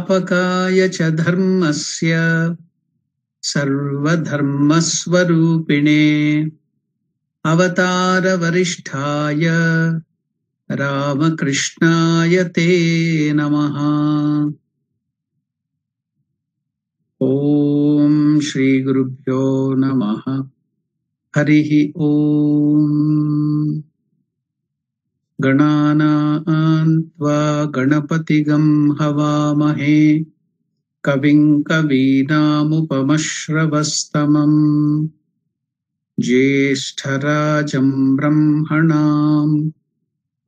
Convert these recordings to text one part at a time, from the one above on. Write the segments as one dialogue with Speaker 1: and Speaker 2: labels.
Speaker 1: स्थापकाय च धर्मस्य सर्वधर्मस्वरूपिणे अवतारवरिष्ठाय रामकृष्णाय ते नमः। ॐ श्री गुरुभ्यो नमः। हरिः ॐ। गणानां त्वा गणपतिगं हवामहे कविं कवीनामुपमश्रवस्तमम् ज्येष्ठराजं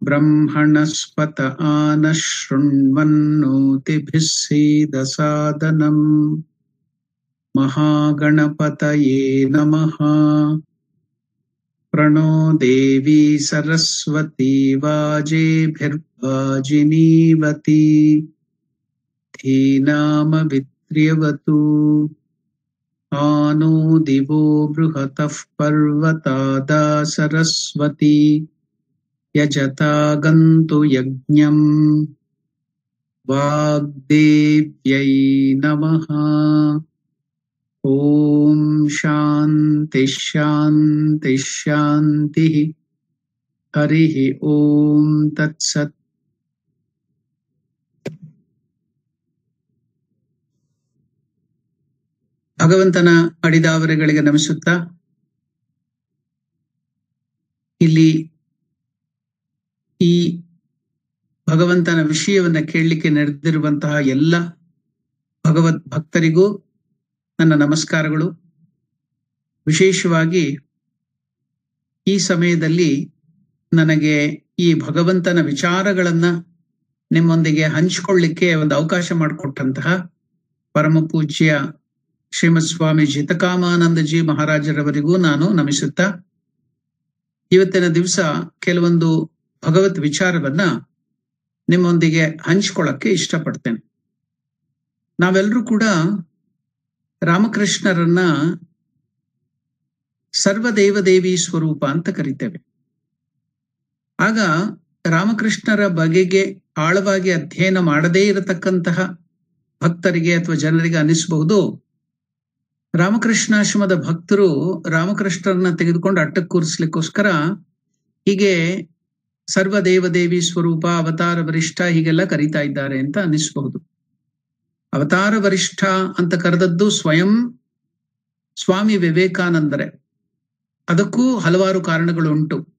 Speaker 1: ब्रह्मणस्पत आनः शृण्वन्नोतिभिः सीदसादनम्। महागणपतये नमः। प्रणो देवी सरस्वती वाजेभिर्वाजिनीवती धीनामवित्र्यवतु। आनो दिवो बृहतः पर्वतादा सरस्वती यजता गन्तु यज्ञम्। वाग्देव्यै नमः। ओम शांति शांति शांति। हरिः ओम तत्सत्। ಭಗವಂತನ ಅಡಿದಾವರೆಗಳಿಗೆ ನಮಿಸುತ್ತಾ ಇಲ್ಲಿ ಈ ಭಗವಂತನ ವಿಷಯವನ್ನ ಕೇಳಲಿಕ್ಕೆ ನಡೆದಿರುವಂತಹ ಎಲ್ಲ ಭಗವದ್ ಭಕ್ತರಿಗೂ ನನ್ನ ನಮಸ್ಕಾರಗಳು. ವಿಶೇಷವಾಗಿ ಈ ಸಮಯದಲ್ಲಿ ನನಗೆ ಈ ಭಗವಂತನ ವಿಚಾರಗಳನ್ನ ನಿಮ್ಮೊಂದಿಗೆ ಹಂಚಿಕೊಳ್ಳಿಕ್ಕೆ ಒಂದು ಅವಕಾಶ ಮಾಡಿಕೊಟ್ಟಂತಹ ಪರಮ ಪೂಜ್ಯ ಶ್ರೀಮತ್ ಸ್ವಾಮಿ ಜಿತಕಾಮಾನಂದಜಿ ಮಹಾರಾಜರವರಿಗೂ ನಾನು ನಮಿಸುತ್ತಾ ಇವತ್ತಿನ ದಿವಸ ಕೆಲವೊಂದು ಭಗವತ್ ವಿಚಾರವನ್ನ ನಿಮ್ಮೊಂದಿಗೆ ಹಂಚಿಕೊಳ್ಳಕ್ಕೆ ಇಷ್ಟಪಡ್ತೇನೆ. ನಾವೆಲ್ಲರೂ ಕೂಡ ರಾಮಕೃಷ್ಣರನ್ನ ಸರ್ವದೇವದೇವಿ ಸ್ವರೂಪ ಅಂತ ಕರಿತೇವೆ. ಆಗ ರಾಮಕೃಷ್ಣರ ಬಗೆಗೆ ಆಳವಾಗಿ ಅಧ್ಯಯನ ಮಾಡದೇ ಇರತಕ್ಕಂತಹ ಭಕ್ತರಿಗೆ ಅಥವಾ ಜನರಿಗೆ ಅನಿಸಬಹುದು, ರಾಮಕೃಷ್ಣಾಶ್ರಮದ ಭಕ್ತರು ರಾಮಕೃಷ್ಣರನ್ನ ತೆಗೆದುಕೊಂಡು ಅಟ್ಟಕ್ಕೆ ಕೂರಿಸ್ಲಿಕ್ಕೋಸ್ಕರ ಹೀಗೆ ಸರ್ವದೇವದೇವಿ ಸ್ವರೂಪ, ಅವತಾರ ವರಿಷ್ಠ ಹೀಗೆಲ್ಲ ಕರೀತಾ ಇದ್ದಾರೆ ಅಂತ ಅನಿಸಬಹುದು. ಅವತಾರ ವರಿಷ್ಠ ಅಂತ ಕರೆದದ್ದು ಸ್ವಯಂ ಸ್ವಾಮಿ ವಿವೇಕಾನಂದರೇ. ಅದಕ್ಕೂ ಹಲವಾರು ಕಾರಣಗಳು ಉಂಟು,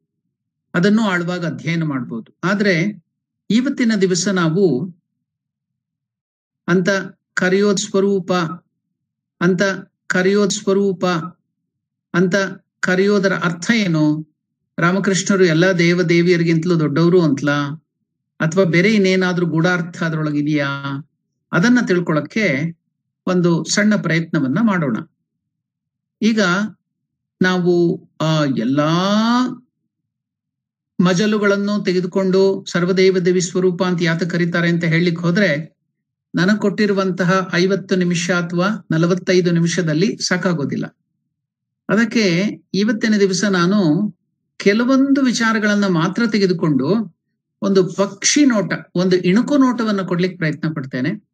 Speaker 1: ಅದನ್ನು ಆಳವಾಗಿ ಅಧ್ಯಯನ ಮಾಡಬಹುದು. ಆದ್ರೆ ಇವತ್ತಿನ ದಿವಸ ನಾವು ಅಂತ ಕರೆಯೋದ್ ಸ್ವರೂಪ ಅಂತ ಕರೆಯೋದರ ಅರ್ಥ ಏನು? ರಾಮಕೃಷ್ಣರು ಎಲ್ಲಾ ದೇವ ದೇವಿಯರಿಗಿಂತಲೂ ದೊಡ್ಡವರು ಅಂತಲಾ, ಅಥವಾ ಬೇರೆ ಇನ್ನೇನಾದ್ರೂ ಗೂಢಾರ್ಥ ಅದರೊಳಗಿದೆಯಾ? ಅದನ್ನ ತಿಳ್ಕೊಳಕ್ಕೆ ಒಂದು ಸಣ್ಣ ಪ್ರಯತ್ನವನ್ನ ಮಾಡೋಣ. ಈಗ ನಾವು ಎಲ್ಲಾ ಮಜಲುಗಳನ್ನು ತೆಗೆದುಕೊಂಡು ಸರ್ವದೇವದೇವಿ ಸ್ವರೂಪ ಅಂತ ಯಾತ ಕರೀತಾರೆ ಅಂತ ಹೇಳಲಿಕ್ಕೆ ಹೋದ್ರೆ ನನಗೆ ಕೊಟ್ಟಿರುವಂತಹ 50 ನಿಮಿಷ ಅಥವಾ 45 ನಿಮಿಷದಲ್ಲಿ ಸಾಕಾಗೋದಿಲ್ಲ. ಅದಕ್ಕೆ ಇವತ್ತಿನ ದಿವಸ ನಾನು ಕೆಲವೊಂದು ವಿಚಾರಗಳನ್ನ ಮಾತ್ರ ತೆಗೆದುಕೊಂಡು ಒಂದು ಪಕ್ಷಿ ನೋಟ, ಒಂದು ಇಣುಕು ನೋಟವನ್ನ ಕೊಡ್ಲಿಕ್ಕೆ ಪ್ರಯತ್ನ ಪಡ್ತೇನೆ.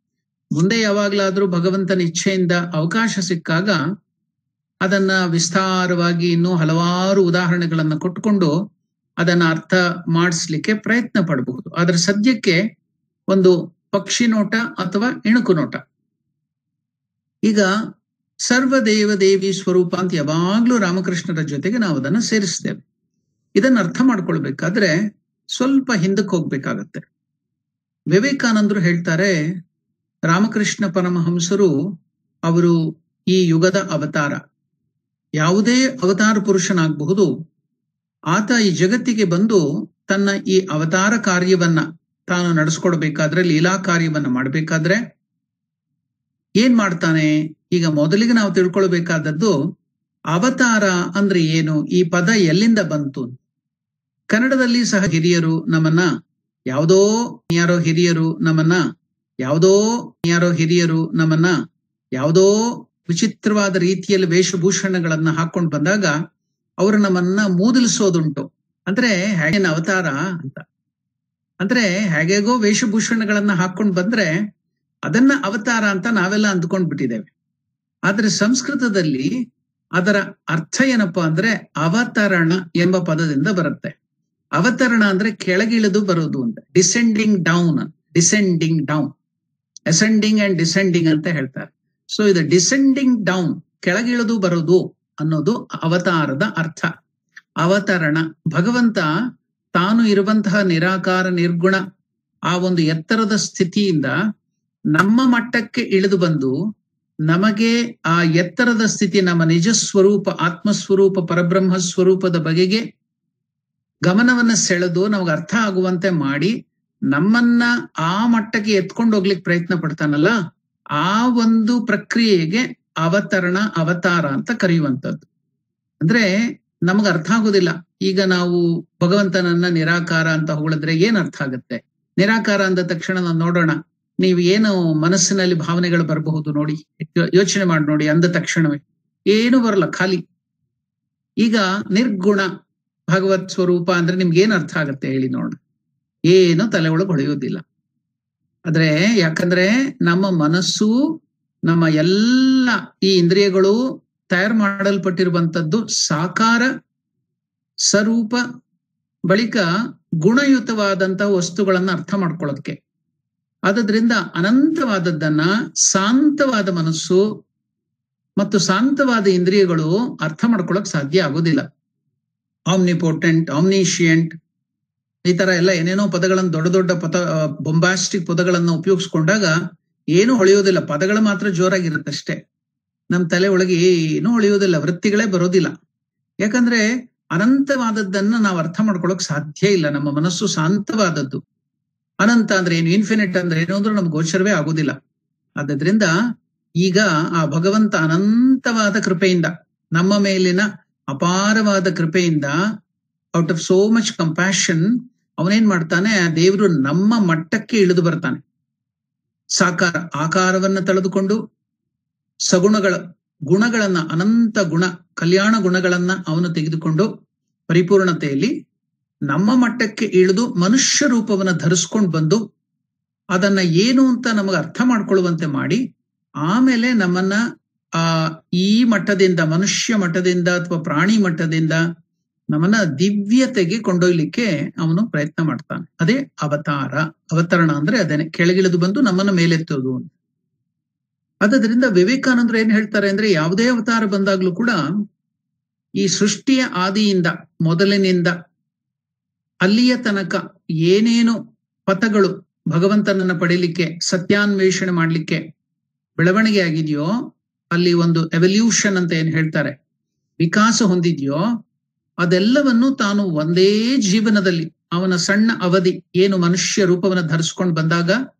Speaker 1: ಮುಂದೆ ಯಾವಾಗ್ಲಾದ್ರೂ ಭಗವಂತನ ಇಚ್ಛೆಯಿಂದ ಅವಕಾಶ ಸಿಕ್ಕಾಗ ಅದನ್ನ ವಿಸ್ತಾರವಾಗಿ ಇನ್ನೂ ಹಲವಾರು ಉದಾಹರಣೆಗಳನ್ನ ಕೊಟ್ಕೊಂಡು ಅದನ್ನ ಅರ್ಥ ಮಾಡಿಸ್ಲಿಕ್ಕೆ ಪ್ರಯತ್ನ ಪಡಬಹುದು. ಆದ್ರೆ ಸದ್ಯಕ್ಕೆ ಒಂದು ಪಕ್ಷಿ ನೋಟ ಅಥವಾ ಇಣುಕು ನೋಟ. ಈಗ ಸರ್ವದೇವದೇವಿ ಸ್ವರೂಪ ಅಂತ ಯಾವಾಗ್ಲೂ ರಾಮಕೃಷ್ಣರ ಜೊತೆಗೆ ನಾವು ಅದನ್ನ ಸೇರಿಸ್ತೇವೆ. ಇದನ್ನ ಅರ್ಥ ಮಾಡ್ಕೊಳ್ಬೇಕಾದ್ರೆ ಸ್ವಲ್ಪ ಹಿಂದಕ್ಕೆ ಹೋಗ್ಬೇಕಾಗತ್ತೆ. ವಿವೇಕಾನಂದರು ಹೇಳ್ತಾರೆ, ರಾಮಕೃಷ್ಣ ಪರಮಹಂಸರು ಅವರು ಈ ಯುಗದ ಅವತಾರ. ಯಾವುದೇ ಅವತಾರ ಪುರುಷನಾಗಬಹುದು. ಆತ ಈ ಜಗತ್ತಿಗೆ ಬಂದು ತನ್ನ ಈ ಅವತಾರ ಕಾರ್ಯವನ್ನ ತಾನು ನಡೆಸ್ಕೊಡ್ಬೇಕಾದ್ರೆ, ಲೀಲಾ ಕಾರ್ಯವನ್ನ ಮಾಡ್ಬೇಕಾದ್ರೆ ಏನ್ ಮಾಡ್ತಾನೆ? ಈಗ ಮೊದಲಿಗೆ ನಾವು ತಿಳ್ಕೊಳ್ಬೇಕಾದದ್ದು ಅವತಾರ ಅಂದ್ರೆ ಏನು, ಈ ಪದ ಎಲ್ಲಿಂದ ಬಂತು. ಕನ್ನಡದಲ್ಲಿ ಸಹ ಹಿರಿಯರು ನಮ್ಮನ್ನ ಯಾವುದೋ ಯಾವುದೋ ವಿಚಿತ್ರವಾದ ರೀತಿಯಲ್ಲಿ ವೇಷಭೂಷಣಗಳನ್ನ ಹಾಕೊಂಡು ಬಂದಾಗ ಅವರು ನಮ್ಮನ್ನ ಮೂದಲಿಸೋದುಂಟು. ಅಂದ್ರೆ ಹೇಗೇನು ಅವತಾರ ಅಂತ, ಅಂದ್ರೆ ಹೇಗೇಗೋ ವೇಷಭೂಷಣಗಳನ್ನ ಹಾಕೊಂಡು ಬಂದ್ರೆ ಅದನ್ನ ಅವತಾರ ಅಂತ ನಾವೆಲ್ಲ ಅಂದ್ಕೊಂಡ್ ಬಿಟ್ಟಿದ್ದೇವೆ. ಆದ್ರೆ ಸಂಸ್ಕೃತದಲ್ಲಿ ಅದರ ಅರ್ಥ ಏನಪ್ಪಾ ಅಂದ್ರೆ ಅವತರಣ ಎಂಬ ಪದದಿಂದ ಬರುತ್ತೆ. ಅವತರಣ ಅಂದ್ರೆ ಕೆಳಗಿಳಿದು ಬರೋದು ಅಂತ. Descending down, ascending and descending ಅಂತ ಹೇಳ್ತಾರೆ. ಸೊ ಇದು ಡಿಸೆಂಡಿಂಗ್ ಡೌನ್, ಕೆಳಗಿಳಿದು ಬರೋದು ಅನ್ನೋದು ಅವತಾರದ ಅರ್ಥ. ಅವತರಣ, ಭಗವಂತ ತಾನು ಇರುವಂತಹ ನಿರಾಕಾರ ನಿರ್ಗುಣ ಆ ಒಂದು ಎತ್ತರದ ಸ್ಥಿತಿಯಿಂದ ನಮ್ಮ ಮಟ್ಟಕ್ಕೆ ಇಳಿದು ಬಂದು ನಮಗೆ ಆ ಎತ್ತರದ ಸ್ಥಿತಿ, ನಮ್ಮ ನಿಜ ಸ್ವರೂಪ, ಆತ್ಮಸ್ವರೂಪ, ಪರಬ್ರಹ್ಮ ಸ್ವರೂಪದ ಬಗೆಗೆ ಗಮನವನ್ನ ಸೆಳೆದು ನಮಗೆ ಅರ್ಥ ಆಗುವಂತೆ ಮಾಡಿ ನಮ್ಮನ್ನ ಆ ಮಟ್ಟಕ್ಕೆ ಎತ್ಕೊಂಡು ಹೋಗ್ಲಿಕ್ಕೆ ಪ್ರಯತ್ನ ಪಡ್ತಾನಲ್ಲ, ಆ ಒಂದು ಪ್ರಕ್ರಿಯೆಗೆ ಅವತರಣ, ಅವತಾರ ಅಂತ ಕರೆಯುವಂಥದ್ದು. ಅಂದ್ರೆ ನಮಗ ಅರ್ಥ ಆಗೋದಿಲ್ಲ. ಈಗ ನಾವು ಭಗವಂತನನ್ನ ನಿರಾಕಾರ ಅಂತ ಹೊಗಳಿದ್ರೆ ಏನ್ ಅರ್ಥ ಆಗುತ್ತೆ? ನಿರಾಕಾರ ಅಂದ ತಕ್ಷಣ ನಾವು ನೋಡೋಣ, ನೀವು ಏನು ಮನಸ್ಸಿನಲ್ಲಿ ಭಾವನೆಗಳು ಬರಬಹುದು ನೋಡಿ, ಯೋಚನೆ ಮಾಡಿ ನೋಡಿ. ಅಂದ ತಕ್ಷಣವೇ ಏನು ಬರಲ್ಲ, ಖಾಲಿ. ಈಗ ನಿರ್ಗುಣ ಭಗವತ್ ಸ್ವರೂಪ ಅಂದ್ರೆ ನಿಮ್ಗೆ ಏನ್ ಅರ್ಥ ಆಗತ್ತೆ ಹೇಳಿ ನೋಡೋಣ? ಏನು ತಲೆ ಒಳಗೆ ಹೊಳೆಯೋದಿಲ್ಲ. ಆದ್ರೆ ಯಾಕಂದ್ರೆ ನಮ್ಮ ಮನಸ್ಸು, ನಮ್ಮ ಎಲ್ಲ ಈ ಇಂದ್ರಿಯಗಳು ತಯಾರು ಮಾಡಲ್ಪಟ್ಟಿರುವಂತದ್ದು ಸಾಕಾರ ಸ್ವರೂಪ ಬಳಿಕ ಗುಣಯುತವಾದಂತ ವಸ್ತುಗಳನ್ನ ಅರ್ಥ ಮಾಡ್ಕೊಳ್ಳೋದಕ್ಕೆ. ಆದ್ರಿಂದ ಅನಂತವಾದದ್ದನ್ನ ಶಾಂತವಾದ ಮನಸ್ಸು ಮತ್ತು ಶಾಂತವಾದ ಇಂದ್ರಿಯಗಳು ಅರ್ಥ ಮಾಡ್ಕೊಳಕ್ ಸಾಧ್ಯ ಆಗೋದಿಲ್ಲ. ಆಮ್ನಿಪೋಟೆಂಟ್, ಆಮ್ನಿಶಿಯಂಟ್, ಈ ತರ ಎಲ್ಲ ಏನೇನೋ ಪದಗಳನ್ನು, ದೊಡ್ಡ ದೊಡ್ಡ ಬೊಂಬಾಸ್ಟಿಕ್ ಪದಗಳನ್ನ ಉಪಯೋಗಿಸ್ಕೊಂಡಾಗ ಏನು ಹೊಳೆಯೋದಿಲ್ಲ. ಪದಗಳು ಮಾತ್ರ ಜೋರಾಗಿರುತ್ತಷ್ಟೇ. ನಮ್ ತಲೆ ಒಳಗೆ ಏನು ಹೊಳೆಯೋದಿಲ್ಲ, ವೃತ್ತಿಗಳೇ ಬರೋದಿಲ್ಲ. ಯಾಕಂದ್ರೆ ಅನಂತವಾದದ್ದನ್ನ ನಾವು ಅರ್ಥ ಮಾಡ್ಕೊಳಕ್ ಸಾಧ್ಯ ಇಲ್ಲ. ನಮ್ಮ ಮನಸ್ಸು ಶಾಂತವಾದದ್ದು. ಅನಂತ ಅಂದ್ರೆ ಏನು, ಇನ್ಫಿನಿಟ್ ಅಂದ್ರೆ ಏನು ಅಂದ್ರೆ ನಮ್ಗೆ ಗೋಚರವೇ ಆಗೋದಿಲ್ಲ. ಆದ್ದರಿಂದ ಈಗ ಆ ಭಗವಂತ ಅನಂತವಾದ ಕೃಪೆಯಿಂದ, ನಮ್ಮ ಮೇಲಿನ ಅಪಾರವಾದ ಕೃಪೆಯಿಂದ, out of so much compassion, ಅವನೇನ್ ಮಾಡ್ತಾನೆ, ದೇವರು ನಮ್ಮ ಮಟ್ಟಕ್ಕೆ ಇಳಿದು ಬರ್ತಾನೆ. ಸಾಕಾರ ಆಕಾರವನ್ನ ತಳೆದುಕೊಂಡು ಗುಣಗಳನ್ನ, ಅನಂತ ಗುಣ, ಕಲ್ಯಾಣ ಗುಣಗಳನ್ನ ಅವನು ತೆಗೆದುಕೊಂಡು ಪರಿಪೂರ್ಣತೆಯಲ್ಲಿ ನಮ್ಮ ಮಟ್ಟಕ್ಕೆ ಇಳಿದು ಮನುಷ್ಯ ರೂಪವನ್ನ ಧರಿಸ್ಕೊಂಡು ಬಂದು ಅದನ್ನ ಏನು ಅಂತ ನಮಗೆ ಅರ್ಥ ಮಾಡ್ಕೊಳ್ಳುವಂತೆ ಮಾಡಿ, ಆಮೇಲೆ ನಮ್ಮನ್ನ ಈ ಮಟ್ಟದಿಂದ, ಮನುಷ್ಯ ಮಟ್ಟದಿಂದ ಅಥವಾ ಪ್ರಾಣಿ ಮಟ್ಟದಿಂದ ನಮ್ಮನ್ನ ದಿವ್ಯತೆಗೆ ಕೊಂಡೊಯ್ಲಿಕ್ಕೆ ಅವನು ಪ್ರಯತ್ನ ಮಾಡ್ತಾನೆ. ಅದೇ ಅವತಾರ. ಅವತರಣ ಅಂದ್ರೆ ಅದೇನೆ, ಕೆಳಗಿಳಿದು ಬಂದು ನಮ್ಮನ್ನ ಮೇಲೆತ್ತೋದು ಅಂತ. ಆದ್ದರಿಂದ ವಿವೇಕಾನಂದರು ಏನ್ ಹೇಳ್ತಾರೆ ಅಂದ್ರೆ, ಯಾವುದೇ ಅವತಾರ ಬಂದಾಗ್ಲೂ ಕೂಡ ಈ ಸೃಷ್ಟಿಯ ಆದಿಯಿಂದ, ಮೊದಲಿನಿಂದ ಅಲ್ಲಿಯ ತನಕ ಏನೇನು ಪಥಗಳು ಭಗವಂತನನ್ನ ಪಡೀಲಿಕ್ಕೆ, ಸತ್ಯಾನ್ವೇಷಣೆ ಮಾಡ್ಲಿಕ್ಕೆ ಬೆಳವಣಿಗೆ ಆಗಿದೆಯೋ, ಅಲ್ಲಿ ಒಂದು ಎವಲ್ಯೂಷನ್ ಅಂತ ಏನ್ ಹೇಳ್ತಾರೆ, ವಿಕಾಸ ಹೊಂದಿದ್ಯೋ, ಅದೆಲ್ಲವನ್ನು ತಾನು ಒಂದೇ ಜೀವನದಲ್ಲಿ, ಅವನ ಸಣ್ಣ ಅವಧಿ ಏನು ಮನುಷ್ಯ ರೂಪವನ್ನ ಧರಿಸ್ಕೊಂಡು ಬಂದಾಗ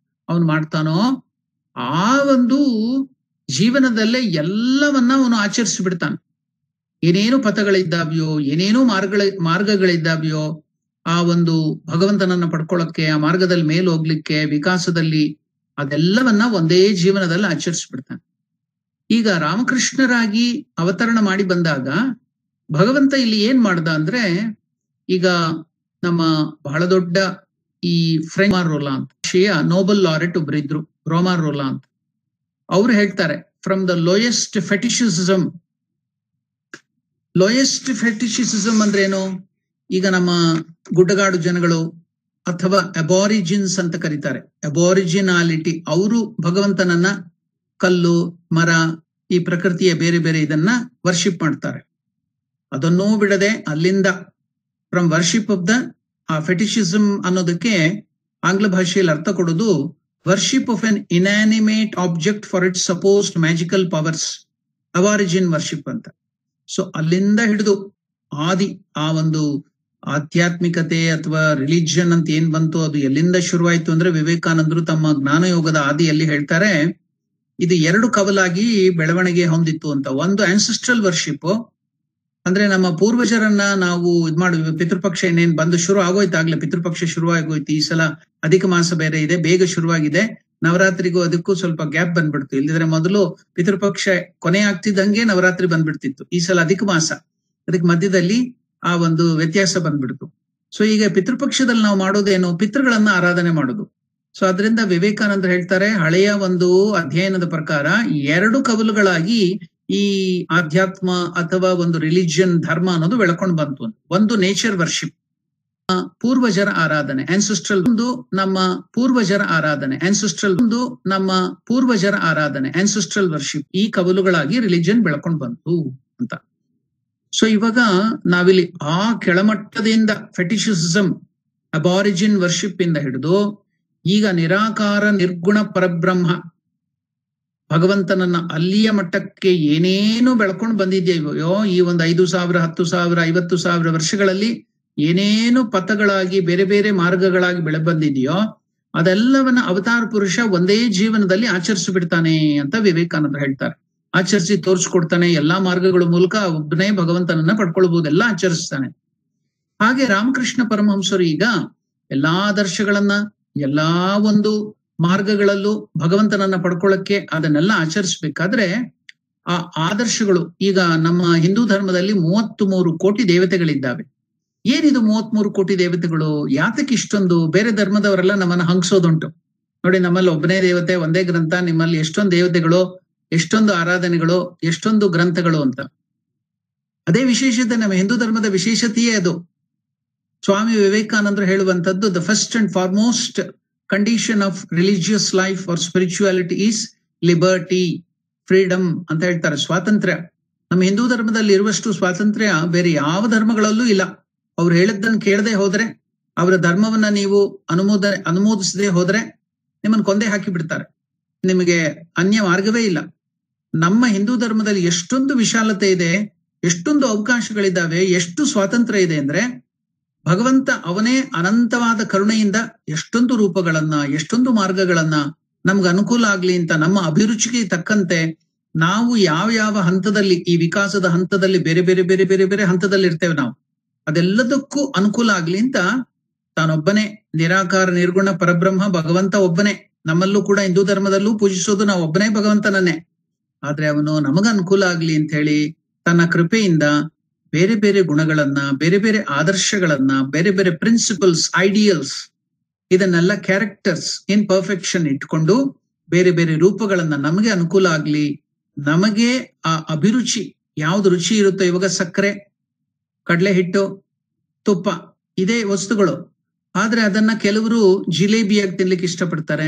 Speaker 1: ಅವನು ಮಾಡ್ತಾನೋ, ಆ ಒಂದು ಜೀವನದಲ್ಲೇ ಎಲ್ಲವನ್ನ ಅವನು ಆಚರಿಸಿಬಿಡ್ತಾನೆ. ಏನೇನು ಪಥಗಳಿದ್ದಾವ್ಯೋ, ಏನೇನೋ ಮಾರ್ಗಗಳಿದ್ದಾವ್ಯೋ, ಆ ಒಂದು ಭಗವಂತನನ್ನ ಪಡ್ಕೊಳ್ಳಕ್ಕೆ, ಆ ಮಾರ್ಗದಲ್ಲಿ ಮೇಲೆ ಹೋಗ್ಲಿಕ್ಕೆ, ವಿಕಾಸದಲ್ಲಿ, ಅದೆಲ್ಲವನ್ನ ಒಂದೇ ಜೀವನದಲ್ಲಿ ಆಚರಿಸ್ಬಿಡ್ತಾನೆ. ಈಗ ರಾಮಕೃಷ್ಣರಾಗಿ ಅವತರಣ ಮಾಡಿ ಬಂದಾಗ ಭಗವಂತ ಇಲ್ಲಿ ಏನ್ ಮಾಡ್ದ ಅಂದ್ರೆ, ಈಗ ನಮ್ಮ ಬಹಳ ದೊಡ್ಡ ಈ ಫ್ರೆಂಚ್ ರೋಲಾ ಅಂತ, ನೋಬೆಲ್ ಲಾರೆಟ್ ಒಬ್ರು ಇದ್ರು, ರೋಮಾರ್ ರೋಲಾ ಅಂತ. ಅವ್ರು ಹೇಳ್ತಾರೆ, ಫ್ರಮ್ ದ ಲೋಯೆಸ್ಟ್ ಫೆಟಿಶಿಸಮ್ ಅಂದ್ರೆ ಏನು? ಈಗ ನಮ್ಮ ಗುಡ್ಡಗಾಡು ಜನಗಳು ಅಥವಾ ಅಬೋರಿಜಿನ್ಸ್ ಅಂತ ಕರೀತಾರೆ, ಅಬೋರಿಜಿನಾಲಿಟಿ, ಅವರು ಭಗವಂತನನ್ನ ಕಲ್ಲು, ಮರ, ಈ ಪ್ರಕೃತಿಯ ಬೇರೆ ಬೇರೆ ಇದನ್ನ ವರ್ಷಿಪ್ ಮಾಡ್ತಾರೆ. ಅದನ್ನೂ ಬಿಡದೆ ಅಲ್ಲಿಂದ from worship of the fetishism ಅನ್ನೋದಕ್ಕೆ ಆಂಗ್ಲ ಭಾಷೆಯಲ್ಲಿ ಅರ್ಥ ಕೊಡೋದು worship of an inanimate object for its supposed magical powers, aborigine worship ಅಂತ. ಸೊ ಅಲ್ಲಿಂದ ಹಿಡಿದು ಆದಿ, ಆ ಒಂದು ಆಧ್ಯಾತ್ಮಿಕತೆ ಅಥವಾ ರಿಲಿಜಿಯನ್ ಅಂತ ಏನ್ ಬಂತು, ಅದು ಎಲ್ಲಿಂದ ಶುರುವಾಯ್ತು ಅಂದ್ರೆ, ವಿವೇಕಾನಂದರು ತಮ್ಮ ಜ್ಞಾನಯೋಗದ ಆದಿಯಲ್ಲಿ ಹೇಳ್ತಾರೆ, ಇದು ಎರಡು ಕವಲಾಗಿ ಬೆಳವಣಿಗೆ ಹೊಂದಿತ್ತು ಅಂತ. ಒಂದು ಆನ್ಸೆಸ್ಟ್ರಲ್ ವರ್ಷಿಪ್, ಅಂದ್ರೆ ನಮ್ಮ ಪೂರ್ವಜರನ್ನ ನಾವು ಇದ್ ಮಾಡುವ, ಪಿತೃಪಕ್ಷ ಇನ್ನೇನ್ ಬಂದು ಶುರು ಆಗೋಯ್ತಾಗ್ಲೇ, ಪಿತೃಪಕ್ಷ ಶುರು ಆಗೋಯ್ತು. ಈ ಸಲ ಅಧಿಕ ಮಾಸ ಬೇರೆ ಇದೆ, ಬೇಗ ಶುರುವಾಗಿದೆ. ನವರಾತ್ರಿಗೂ ಅದಕ್ಕೂ ಸ್ವಲ್ಪ ಗ್ಯಾಪ್ ಬಂದ್ಬಿಡ್ತು. ಇಲ್ಲಿದ್ರೆ ಮೊದಲು ಪಿತೃಪಕ್ಷ ಕೊನೆ ಆಗ್ತಿದ್ದಂಗೆ ನವರಾತ್ರಿ ಬಂದ್ಬಿಡ್ತಿತ್ತು. ಈ ಸಲ ಅಧಿಕ ಮಾಸ, ಅದಕ್ಕೆ ಮಧ್ಯದಲ್ಲಿ ಆ ಒಂದು ವ್ಯತ್ಯಾಸ ಬಂದ್ಬಿಡ್ತು. ಸೊ ಈಗ ಪಿತೃಪಕ್ಷದಲ್ಲಿ ನಾವು ಮಾಡೋದೇನು, ಪಿತೃಗಳನ್ನ ಆರಾಧನೆ ಮಾಡೋದು. ಸೊ ಅದರಿಂದ ವಿವೇಕಾನಂದರು ಹೇಳ್ತಾರೆ, ಹಳೆಯ ಒಂದು ಅಧ್ಯಯನದ ಪ್ರಕಾರ 2 ಕವಲುಗಳಾಗಿ ಈ ಆಧ್ಯಾತ್ಮ ಅಥವಾ ಒಂದು ರಿಲಿಜಿಯನ್ ಧರ್ಮ ಅನ್ನೋದು ಬೆಳ್ಕೊಂಡು ಬಂತು. ಒಂದು ನೇಚರ್ ವರ್ಷಿಪ್, ಪೂರ್ವಜರ ಆರಾಧನೆ, ಆನ್ಸೆಸ್ಟ್ರಲ್. ಒಂದು ನಮ್ಮ ಪೂರ್ವಜರ ಆರಾಧನೆ, ಆನ್ಸೆಸ್ಟ್ರಲ್. ಒಂದು ನಮ್ಮ ಪೂರ್ವಜರ ಆರಾಧನೆ, ಆನ್ಸೆಸ್ಟ್ರಲ್ ವರ್ಷಿಪ್. ಈ ಕವಲುಗಳಾಗಿ ರಿಲಿಜಿಯನ್ ಬೆಳ್ಕೊಂಡು ಬಂತು ಅಂತ. ಸೊ ಇವಾಗ ನಾವಿಲ್ಲಿ ಆ ಕೆಳಮಟ್ಟದಿಂದ ಫೆಟಿಷಿಸಮ್, ಅಬಾರಿಜಿನ್ ವರ್ಷಿಪ್ ಇಂದ ಹಿಡಿದು ಈಗ ನಿರಾಕಾರ ನಿರ್ಗುಣ ಪರಬ್ರಹ್ಮ ಭಗವಂತನನ್ನ ಅಲ್ಲಿಯ ಮಟ್ಟಕ್ಕೆ ಏನೇನು ಬೆಳ್ಕೊಂಡು ಬಂದಿದೆಯೋ ಈ ಒಂದು 5,000, 10,000, 50,000 ವರ್ಷಗಳಲ್ಲಿ ಏನೇನು ಪಥಗಳಾಗಿ ಬೇರೆ ಬೇರೆ ಮಾರ್ಗಗಳಾಗಿ ಬಂದಿದೆಯೋ ಅದೆಲ್ಲವನ್ನ ಅವತಾರ ಪುರುಷ ಒಂದೇ ಜೀವನದಲ್ಲಿ ಆಚರಿಸಿಬಿಡ್ತಾನೆ ಅಂತ ವಿವೇಕಾನಂದರು ಹೇಳ್ತಾರೆ. ಆಚರಿಸಿ ತೋರಿಸ್ಕೊಡ್ತಾನೆ. ಎಲ್ಲಾ ಮಾರ್ಗಗಳ ಮೂಲಕ ಒಬ್ಬನೇ ಭಗವಂತನನ್ನ ಪಡ್ಕೊಳ್ಬಹುದು, ಎಲ್ಲ ಆಚರಿಸ್ತಾನೆ. ಹಾಗೆ ರಾಮಕೃಷ್ಣ ಪರಮಹಂಸರು ಈಗ ಎಲ್ಲಾ ಆದರ್ಶಗಳನ್ನ ಎಲ್ಲಾ ಒಂದು ಮಾರ್ಗಗಳಲ್ಲೂ ಭಗವಂತನನ್ನ ಪಡ್ಕೊಳ್ಳಕ್ಕೆ ಅದನ್ನೆಲ್ಲ ಆಚರಿಸ್ಬೇಕಾದ್ರೆ ಆ ಆದರ್ಶಗಳು, ಈಗ ನಮ್ಮ ಹಿಂದೂ ಧರ್ಮದಲ್ಲಿ 33 ಕೋಟಿ ದೇವತೆಗಳಿದ್ದಾವೆ. ಏನಿದು 33 ಕೋಟಿ ದೇವತೆಗಳು? ಯಾತಕ್ಕೆ ಇಷ್ಟೊಂದು? ಬೇರೆ ಧರ್ಮದವರೆಲ್ಲ ನಮ್ಮನ್ನ ಹಂಗ್ಸೋದುಂಟು ನೋಡಿ, ನಮ್ಮಲ್ಲಿ ಒಬ್ಬನೇ ದೇವತೆ, ಒಂದೇ ಗ್ರಂಥ, ನಿಮ್ಮಲ್ಲಿ ಎಷ್ಟೊಂದು ದೇವತೆಗಳು, ಎಷ್ಟೊಂದು ಆರಾಧನೆಗಳು, ಎಷ್ಟೊಂದು ಗ್ರಂಥಗಳು ಅಂತ. ಅದೇ ವಿಶೇಷತೆ, ನಮ್ಮ ಹಿಂದೂ ಧರ್ಮದ ವಿಶೇಷತೆಯೇ ಅದು. ಸ್ವಾಮಿ ವಿವೇಕಾನಂದರು ಹೇಳುವಂತದ್ದು, the first and foremost condition of religious life or spirituality is liberty, freedom ಅಂತ ಹೇಳ್ತಾರೆ, ಸ್ವಾತಂತ್ರ್ಯ. ನಮ್ಮ ಹಿಂದೂ ಧರ್ಮದಲ್ಲಿ ಇರುವಷ್ಟು ಸ್ವಾತಂತ್ರ್ಯ ಬೇರೆ ಯಾವ ಧರ್ಮಗಳಲ್ಲೂ ಇಲ್ಲ. ಅವ್ರು ಹೇಳಿದ್ದನ್ನು ಕೇಳದೆ ಹೋದ್ರೆ, ಅವರ ಧರ್ಮವನ್ನ ನೀವು ಅನುಮೋದಿಸದೆ ಹೋದ್ರೆ ನಿಮ್ಮನ್ನು ಕೊಂದೇ ಹಾಕಿ ಬಿಡ್ತಾರೆ. ನಿಮಗೆ ಅನ್ಯ ಮಾರ್ಗವೇ ಇಲ್ಲ. ನಮ್ಮ ಹಿಂದೂ ಧರ್ಮದಲ್ಲಿ ಎಷ್ಟೊಂದು ವಿಶಾಲತೆ ಇದೆ, ಎಷ್ಟೊಂದು ಅವಕಾಶಗಳಿದ್ದಾವೆ, ಎಷ್ಟು ಸ್ವಾತಂತ್ರ್ಯ ಇದೆ ಅಂದ್ರೆ, ಭಗವಂತ ಅವನೇ ಅನಂತವಾದ ಕರುಣೆಯಿಂದ ಎಷ್ಟೊಂದು ರೂಪಗಳನ್ನ, ಎಷ್ಟೊಂದು ಮಾರ್ಗಗಳನ್ನ ನಮ್ಗೆ ಅನುಕೂಲ ಆಗ್ಲಿ ಅಂತ ನಮ್ಮ ಅಭಿರುಚಿಗೆ ತಕ್ಕಂತೆ ನಾವು ಯಾವ ಯಾವ ಹಂತದಲ್ಲಿ, ಈ ವಿಕಾಸದ ಹಂತದಲ್ಲಿ ಬೇರೆ ಬೇರೆ ಬೇರೆ ಬೇರೆ ಬೇರೆ ಹಂತದಲ್ಲಿ ಇರ್ತೇವೆ ನಾವು, ಅದೆಲ್ಲದಕ್ಕೂ ಅನುಕೂಲ ಆಗ್ಲಿ ಅಂತ ತಾನೊಬ್ಬನೇ ನಿರಾಕಾರ ನಿರ್ಗುಣ ಪರಬ್ರಹ್ಮ ಭಗವಂತ ಒಬ್ಬನೇ. ನಮ್ಮಲ್ಲೂ ಕೂಡ ಹಿಂದೂ ಧರ್ಮದಲ್ಲೂ ಪೂಜಿಸೋದು ನಾವು ಒಬ್ಬನೇ ಭಗವಂತನನ್ನೇ. ಆದ್ರೆ ಅವನು ನಮಗ ಅನುಕೂಲ ಆಗ್ಲಿ ಅಂತ ಹೇಳಿ ತನ್ನ ಕೃಪೆಯಿಂದ ಬೇರೆ ಬೇರೆ ಗುಣಗಳನ್ನ, ಬೇರೆ ಬೇರೆ ಆದರ್ಶಗಳನ್ನ, ಬೇರೆ ಬೇರೆ ಪ್ರಿನ್ಸಿಪಲ್ಸ್, ಐಡಿಯಲ್ಸ್, ಇದನ್ನೆಲ್ಲ ಕ್ಯಾರೆಕ್ಟರ್ಸ್ ಇನ್ ಪರ್ಫೆಕ್ಷನ್ ಇಟ್ಕೊಂಡು ಬೇರೆ ಬೇರೆ ರೂಪಗಳನ್ನ ನಮಗೆ ಅನುಕೂಲ ಆಗ್ಲಿ, ನಮಗೆ ಆ ಅಭಿರುಚಿ ಯಾವ್ದು ರುಚಿ ಇರುತ್ತೋ, ಇವಾಗ ಸಕ್ಕರೆ, ಕಡಲೆ ಹಿಟ್ಟು, ತುಪ್ಪ ಇದೇ ವಸ್ತುಗಳು. ಆದ್ರೆ ಅದನ್ನ ಕೆಲವರು ಜಿಲೇಬಿಯಾಗಿ ತಿನ್ಲಿಕ್ಕೆ ಇಷ್ಟಪಡ್ತಾರೆ,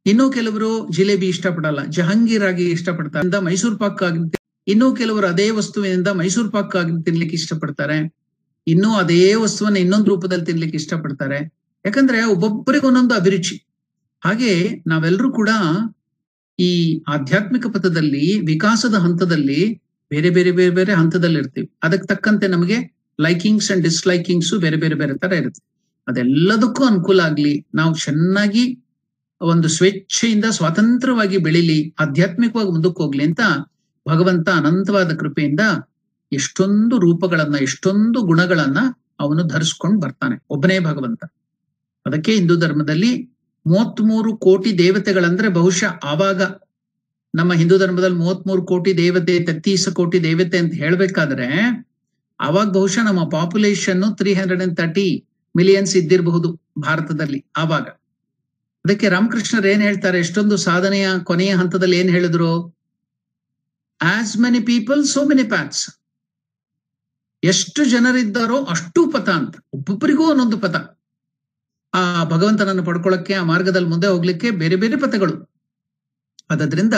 Speaker 1: ಇನ್ನೂ ಕೆಲವರು ಜಿಲೇಬಿ ಇಷ್ಟಪಡಲ್ಲ, ಜಹಾಂಗೀರ್ ಆಗಿ ಇಷ್ಟಪಡ್ತಾರೆ, ಮೈಸೂರು ಪಾಕ್ ಆಗಿ. ಇನ್ನೂ ಕೆಲವರು ಅದೇ ವಸ್ತುವಿನಿಂದ ಮೈಸೂರು ಪಾಕ್ ಆಗಿ ತಿನ್ಲಿಕ್ಕೆ ಇಷ್ಟಪಡ್ತಾರೆ, ಇನ್ನೂ ಅದೇ ವಸ್ತುವನ್ನ ಇನ್ನೊಂದು ರೂಪದಲ್ಲಿ ತಿನ್ಲಿಕ್ಕೆ ಇಷ್ಟಪಡ್ತಾರೆ. ಯಾಕಂದ್ರೆ ಒಬ್ಬೊಬ್ಬರಿಗೆ ಒಂದೊಂದು ಅಭಿರುಚಿ. ಹಾಗೆ ನಾವೆಲ್ಲರೂ ಕೂಡ ಈ ಆಧ್ಯಾತ್ಮಿಕ ಪಥದಲ್ಲಿ, ವಿಕಾಸದ ಹಂತದಲ್ಲಿ ಬೇರೆ ಬೇರೆ ಬೇರೆ ಬೇರೆ ಹಂತದಲ್ಲಿ ಇರ್ತೀವಿ. ಅದಕ್ಕೆ ತಕ್ಕಂತೆ ನಮಗೆ ಲೈಕಿಂಗ್ಸ್ ಅಂಡ್ ಡಿಸ್ಲೈಕಿಂಗ್ಸ್ ಬೇರೆ ಬೇರೆ ಬೇರೆ ತರ ಇರುತ್ತೆ. ಅದೆಲ್ಲದಕ್ಕೂ ಅನುಕೂಲ ಆಗ್ಲಿ, ನಾವು ಚೆನ್ನಾಗಿ ಒಂದು ಸ್ವೇಚ್ಛೆಯಿಂದ ಸ್ವತಂತ್ರವಾಗಿ ಬೆಳಿಲಿ, ಆಧ್ಯಾತ್ಮಿಕವಾಗಿ ಮುಂದಕ್ಕೆ ಹೋಗ್ಲಿ ಅಂತ ಭಗವಂತ ಅನಂತವಾದ ಕೃಪೆಯಿಂದ ಎಷ್ಟೊಂದು ರೂಪಗಳನ್ನ, ಎಷ್ಟೊಂದು ಗುಣಗಳನ್ನ ಅವನು ಧರಿಸ್ಕೊಂಡು ಬರ್ತಾನೆ, ಒಬ್ಬನೇ ಭಗವಂತ. ಅದಕ್ಕೆ ಹಿಂದೂ ಧರ್ಮದಲ್ಲಿ 33 ಕೋಟಿ ದೇವತೆಗಳಂದ್ರೆ, ಬಹುಶಃ ಆವಾಗ ನಮ್ಮ ಹಿಂದೂ ಧರ್ಮದಲ್ಲಿ 33 ಕೋಟಿ ದೇವತೆ, 33 ಕೋಟಿ ದೇವತೆ ಅಂತ ಹೇಳ್ಬೇಕಾದ್ರೆ ಅವಾಗ ಬಹುಶಃ ನಮ್ಮ ಪಾಪ್ಯುಲೇಷನ್ 330 ಮಿಲಿಯನ್ಸ್ ಇದ್ದಿರಬಹುದು ಭಾರತದಲ್ಲಿ ಆವಾಗ. ಅದಕ್ಕೆ ರಾಮಕೃಷ್ಣರು ಏನ್ ಹೇಳ್ತಾರೆ, ಎಷ್ಟೊಂದು ಸಾಧನೆಯ ಕೊನೆಯ ಹಂತದಲ್ಲಿ ಏನ್ ಹೇಳಿದ್ರು, as many people so many paths. ಎಷ್ಟು ಜನರಿದ್ದಾರೋ ಅಷ್ಟು ಪಥ ಅಂತ, ಒಬ್ಬೊಬ್ಬರಿಗೂ ಒಂದೊಂದು ಪಥ. ಆ ಭಗವಂತನನ್ನು ಪಡ್ಕೊಳ್ಳಕ್ಕೆ, ಆ ಮಾರ್ಗದಲ್ಲಿ ಮುಂದೆ ಹೋಗ್ಲಿಕ್ಕೆ ಬೇರೆ ಬೇರೆ ಪಥಗಳು. ಅದರಿಂದ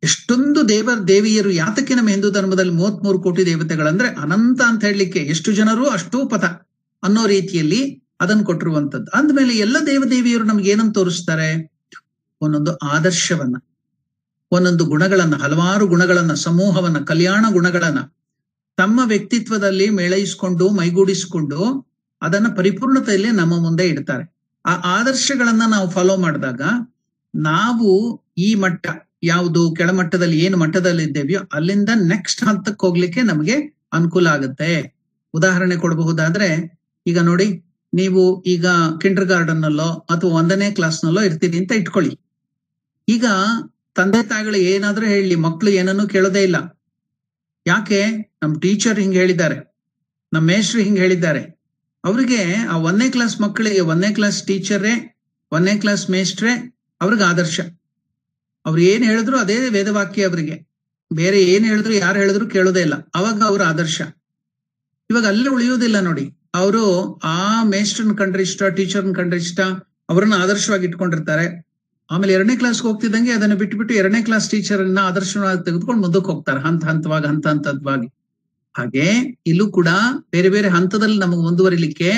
Speaker 1: ಎಷ್ಟೊಂದು ದೇವಿಯರು. ಯಾತಕ್ಕೆ ನಮ್ಮ ಹಿಂದೂ ಧರ್ಮದಲ್ಲಿ 33 ಕೋಟಿ ದೇವತೆಗಳಂದ್ರೆ ಅನಂತ ಅಂತ ಹೇಳಲಿಕ್ಕೆ, ಎಷ್ಟು ಜನರು ಅಷ್ಟು ಪಥ ಅನ್ನೋ ರೀತಿಯಲ್ಲಿ ಅದನ್ನು ಕೊಟ್ಟಿರುವಂತದ್ದು. ಅಂದ್ಮೇಲೆ ಎಲ್ಲ ದೇವಿಯರು ನಮ್ಗೆ ಏನಂತ ತೋರಿಸ್ತಾರೆ, ಒಂದೊಂದು ಆದರ್ಶವನ್ನ, ಒಂದೊಂದು ಗುಣಗಳನ್ನ, ಹಲವಾರು ಗುಣಗಳನ್ನ, ಸಮೂಹವನ್ನ, ಕಲ್ಯಾಣ ಗುಣಗಳನ್ನ ತಮ್ಮ ವ್ಯಕ್ತಿತ್ವದಲ್ಲಿ ಮೇಳೈಸ್ಕೊಂಡು, ಮೈಗೂಡಿಸ್ಕೊಂಡು ಅದನ್ನ ಪರಿಪೂರ್ಣತೆಯಲ್ಲಿ ನಮ್ಮ ಮುಂದೆ ಇಡ್ತಾರೆ. ಆ ಆದರ್ಶಗಳನ್ನ ನಾವು ಫಾಲೋ ಮಾಡಿದಾಗ ನಾವು ಈ ಮಟ್ಟ ಯಾವುದು, ಕೆಳಮಟ್ಟದಲ್ಲಿ ಏನು ಮಟ್ಟದಲ್ಲಿ ಇದ್ದೇವೆಯೋ ಅಲ್ಲಿಂದ ನೆಕ್ಸ್ಟ್ ಹಂತಕ್ಕೆ ಹೋಗ್ಲಿಕ್ಕೆ ನಮಗೆ ಅನುಕೂಲ ಆಗುತ್ತೆ. ಉದಾಹರಣೆ ಕೊಡಬಹುದಾದ್ರೆ, ಈಗ ನೋಡಿ, ನೀವು ಈಗ ಕಿಂಡರ್ ಗಾರ್ಡನ್ ನಲ್ಲೋ ಅಥವಾ 1ನೇ ಕ್ಲಾಸ್ನಲ್ಲೋ ಇರ್ತೀರಿ ಅಂತ ಇಟ್ಕೊಳ್ಳಿ. ಈಗ ತಂದೆ ತಾಯಿಗಳು ಏನಾದ್ರೂ ಹೇಳಿ, ಮಕ್ಕಳು ಏನನ್ನೂ ಕೇಳೋದೇ ಇಲ್ಲ. ಯಾಕೆ? ನಮ್ ಟೀಚರ್ ಹಿಂಗ್ ಹೇಳಿದ್ದಾರೆ, ನಮ್ಮ ಮೇಷ್ಟ್ರು ಹಿಂಗ್ ಹೇಳಿದ್ದಾರೆ. ಅವ್ರಿಗೆ ಆ 1ನೇ ಕ್ಲಾಸ್ ಮಕ್ಕಳಿಗೆ 1ನೇ ಕ್ಲಾಸ್ ಟೀಚರೇ 1ನೇ ಕ್ಲಾಸ್ ಮೇಷ್ಟ್ರೆ ಅವ್ರಿಗೆ ಆದರ್ಶ. ಅವ್ರು ಏನ್ ಹೇಳಿದ್ರು ಅದೇ ವೇದವಾಕ್ಯ ಅವರಿಗೆ, ಬೇರೆ ಏನ್ ಹೇಳಿದ್ರು ಯಾರು ಹೇಳಿದ್ರು ಕೇಳೋದೇ ಇಲ್ಲ, ಅವಾಗ ಅವ್ರ ಆದರ್ಶ. ಇವಾಗ ಅಲ್ಲೇ ಉಳಿಯೋದಿಲ್ಲ ನೋಡಿ, ಅವರು ಆ ಮೇಸ್ಟ್ರನ್ ಕಂಡ್ರೆ ಇಷ್ಟ, ಟೀಚರ್ನ ಕಂಡ್ರೆ ಇಷ್ಟ, ಅವ್ರನ್ನ ಆದರ್ಶವಾಗಿ ಇಟ್ಕೊಂಡಿರ್ತಾರೆ. ಆಮೇಲೆ 2ನೇ ಕ್ಲಾಸ್ಗೆ ಹೋಗ್ತಿದ್ದಂಗೆ ಅದನ್ನು ಬಿಟ್ಬಿಟ್ಟು 2ನೇ ಕ್ಲಾಸ್ ಟೀಚರ್ನ ಆದರ್ಶವಾಗಿ ತೆಗೆದುಕೊಂಡು ಮುಂದಕ್ಕೆ ಹೋಗ್ತಾರೆ, ಹಂತವಾಗಿ. ಹಾಗೆ ಇಲ್ಲೂ ಕೂಡ ಬೇರೆ ಬೇರೆ ಹಂತದಲ್ಲಿ ನಮಗೆ ಮುಂದುವರಿಲಿಕ್ಕೆ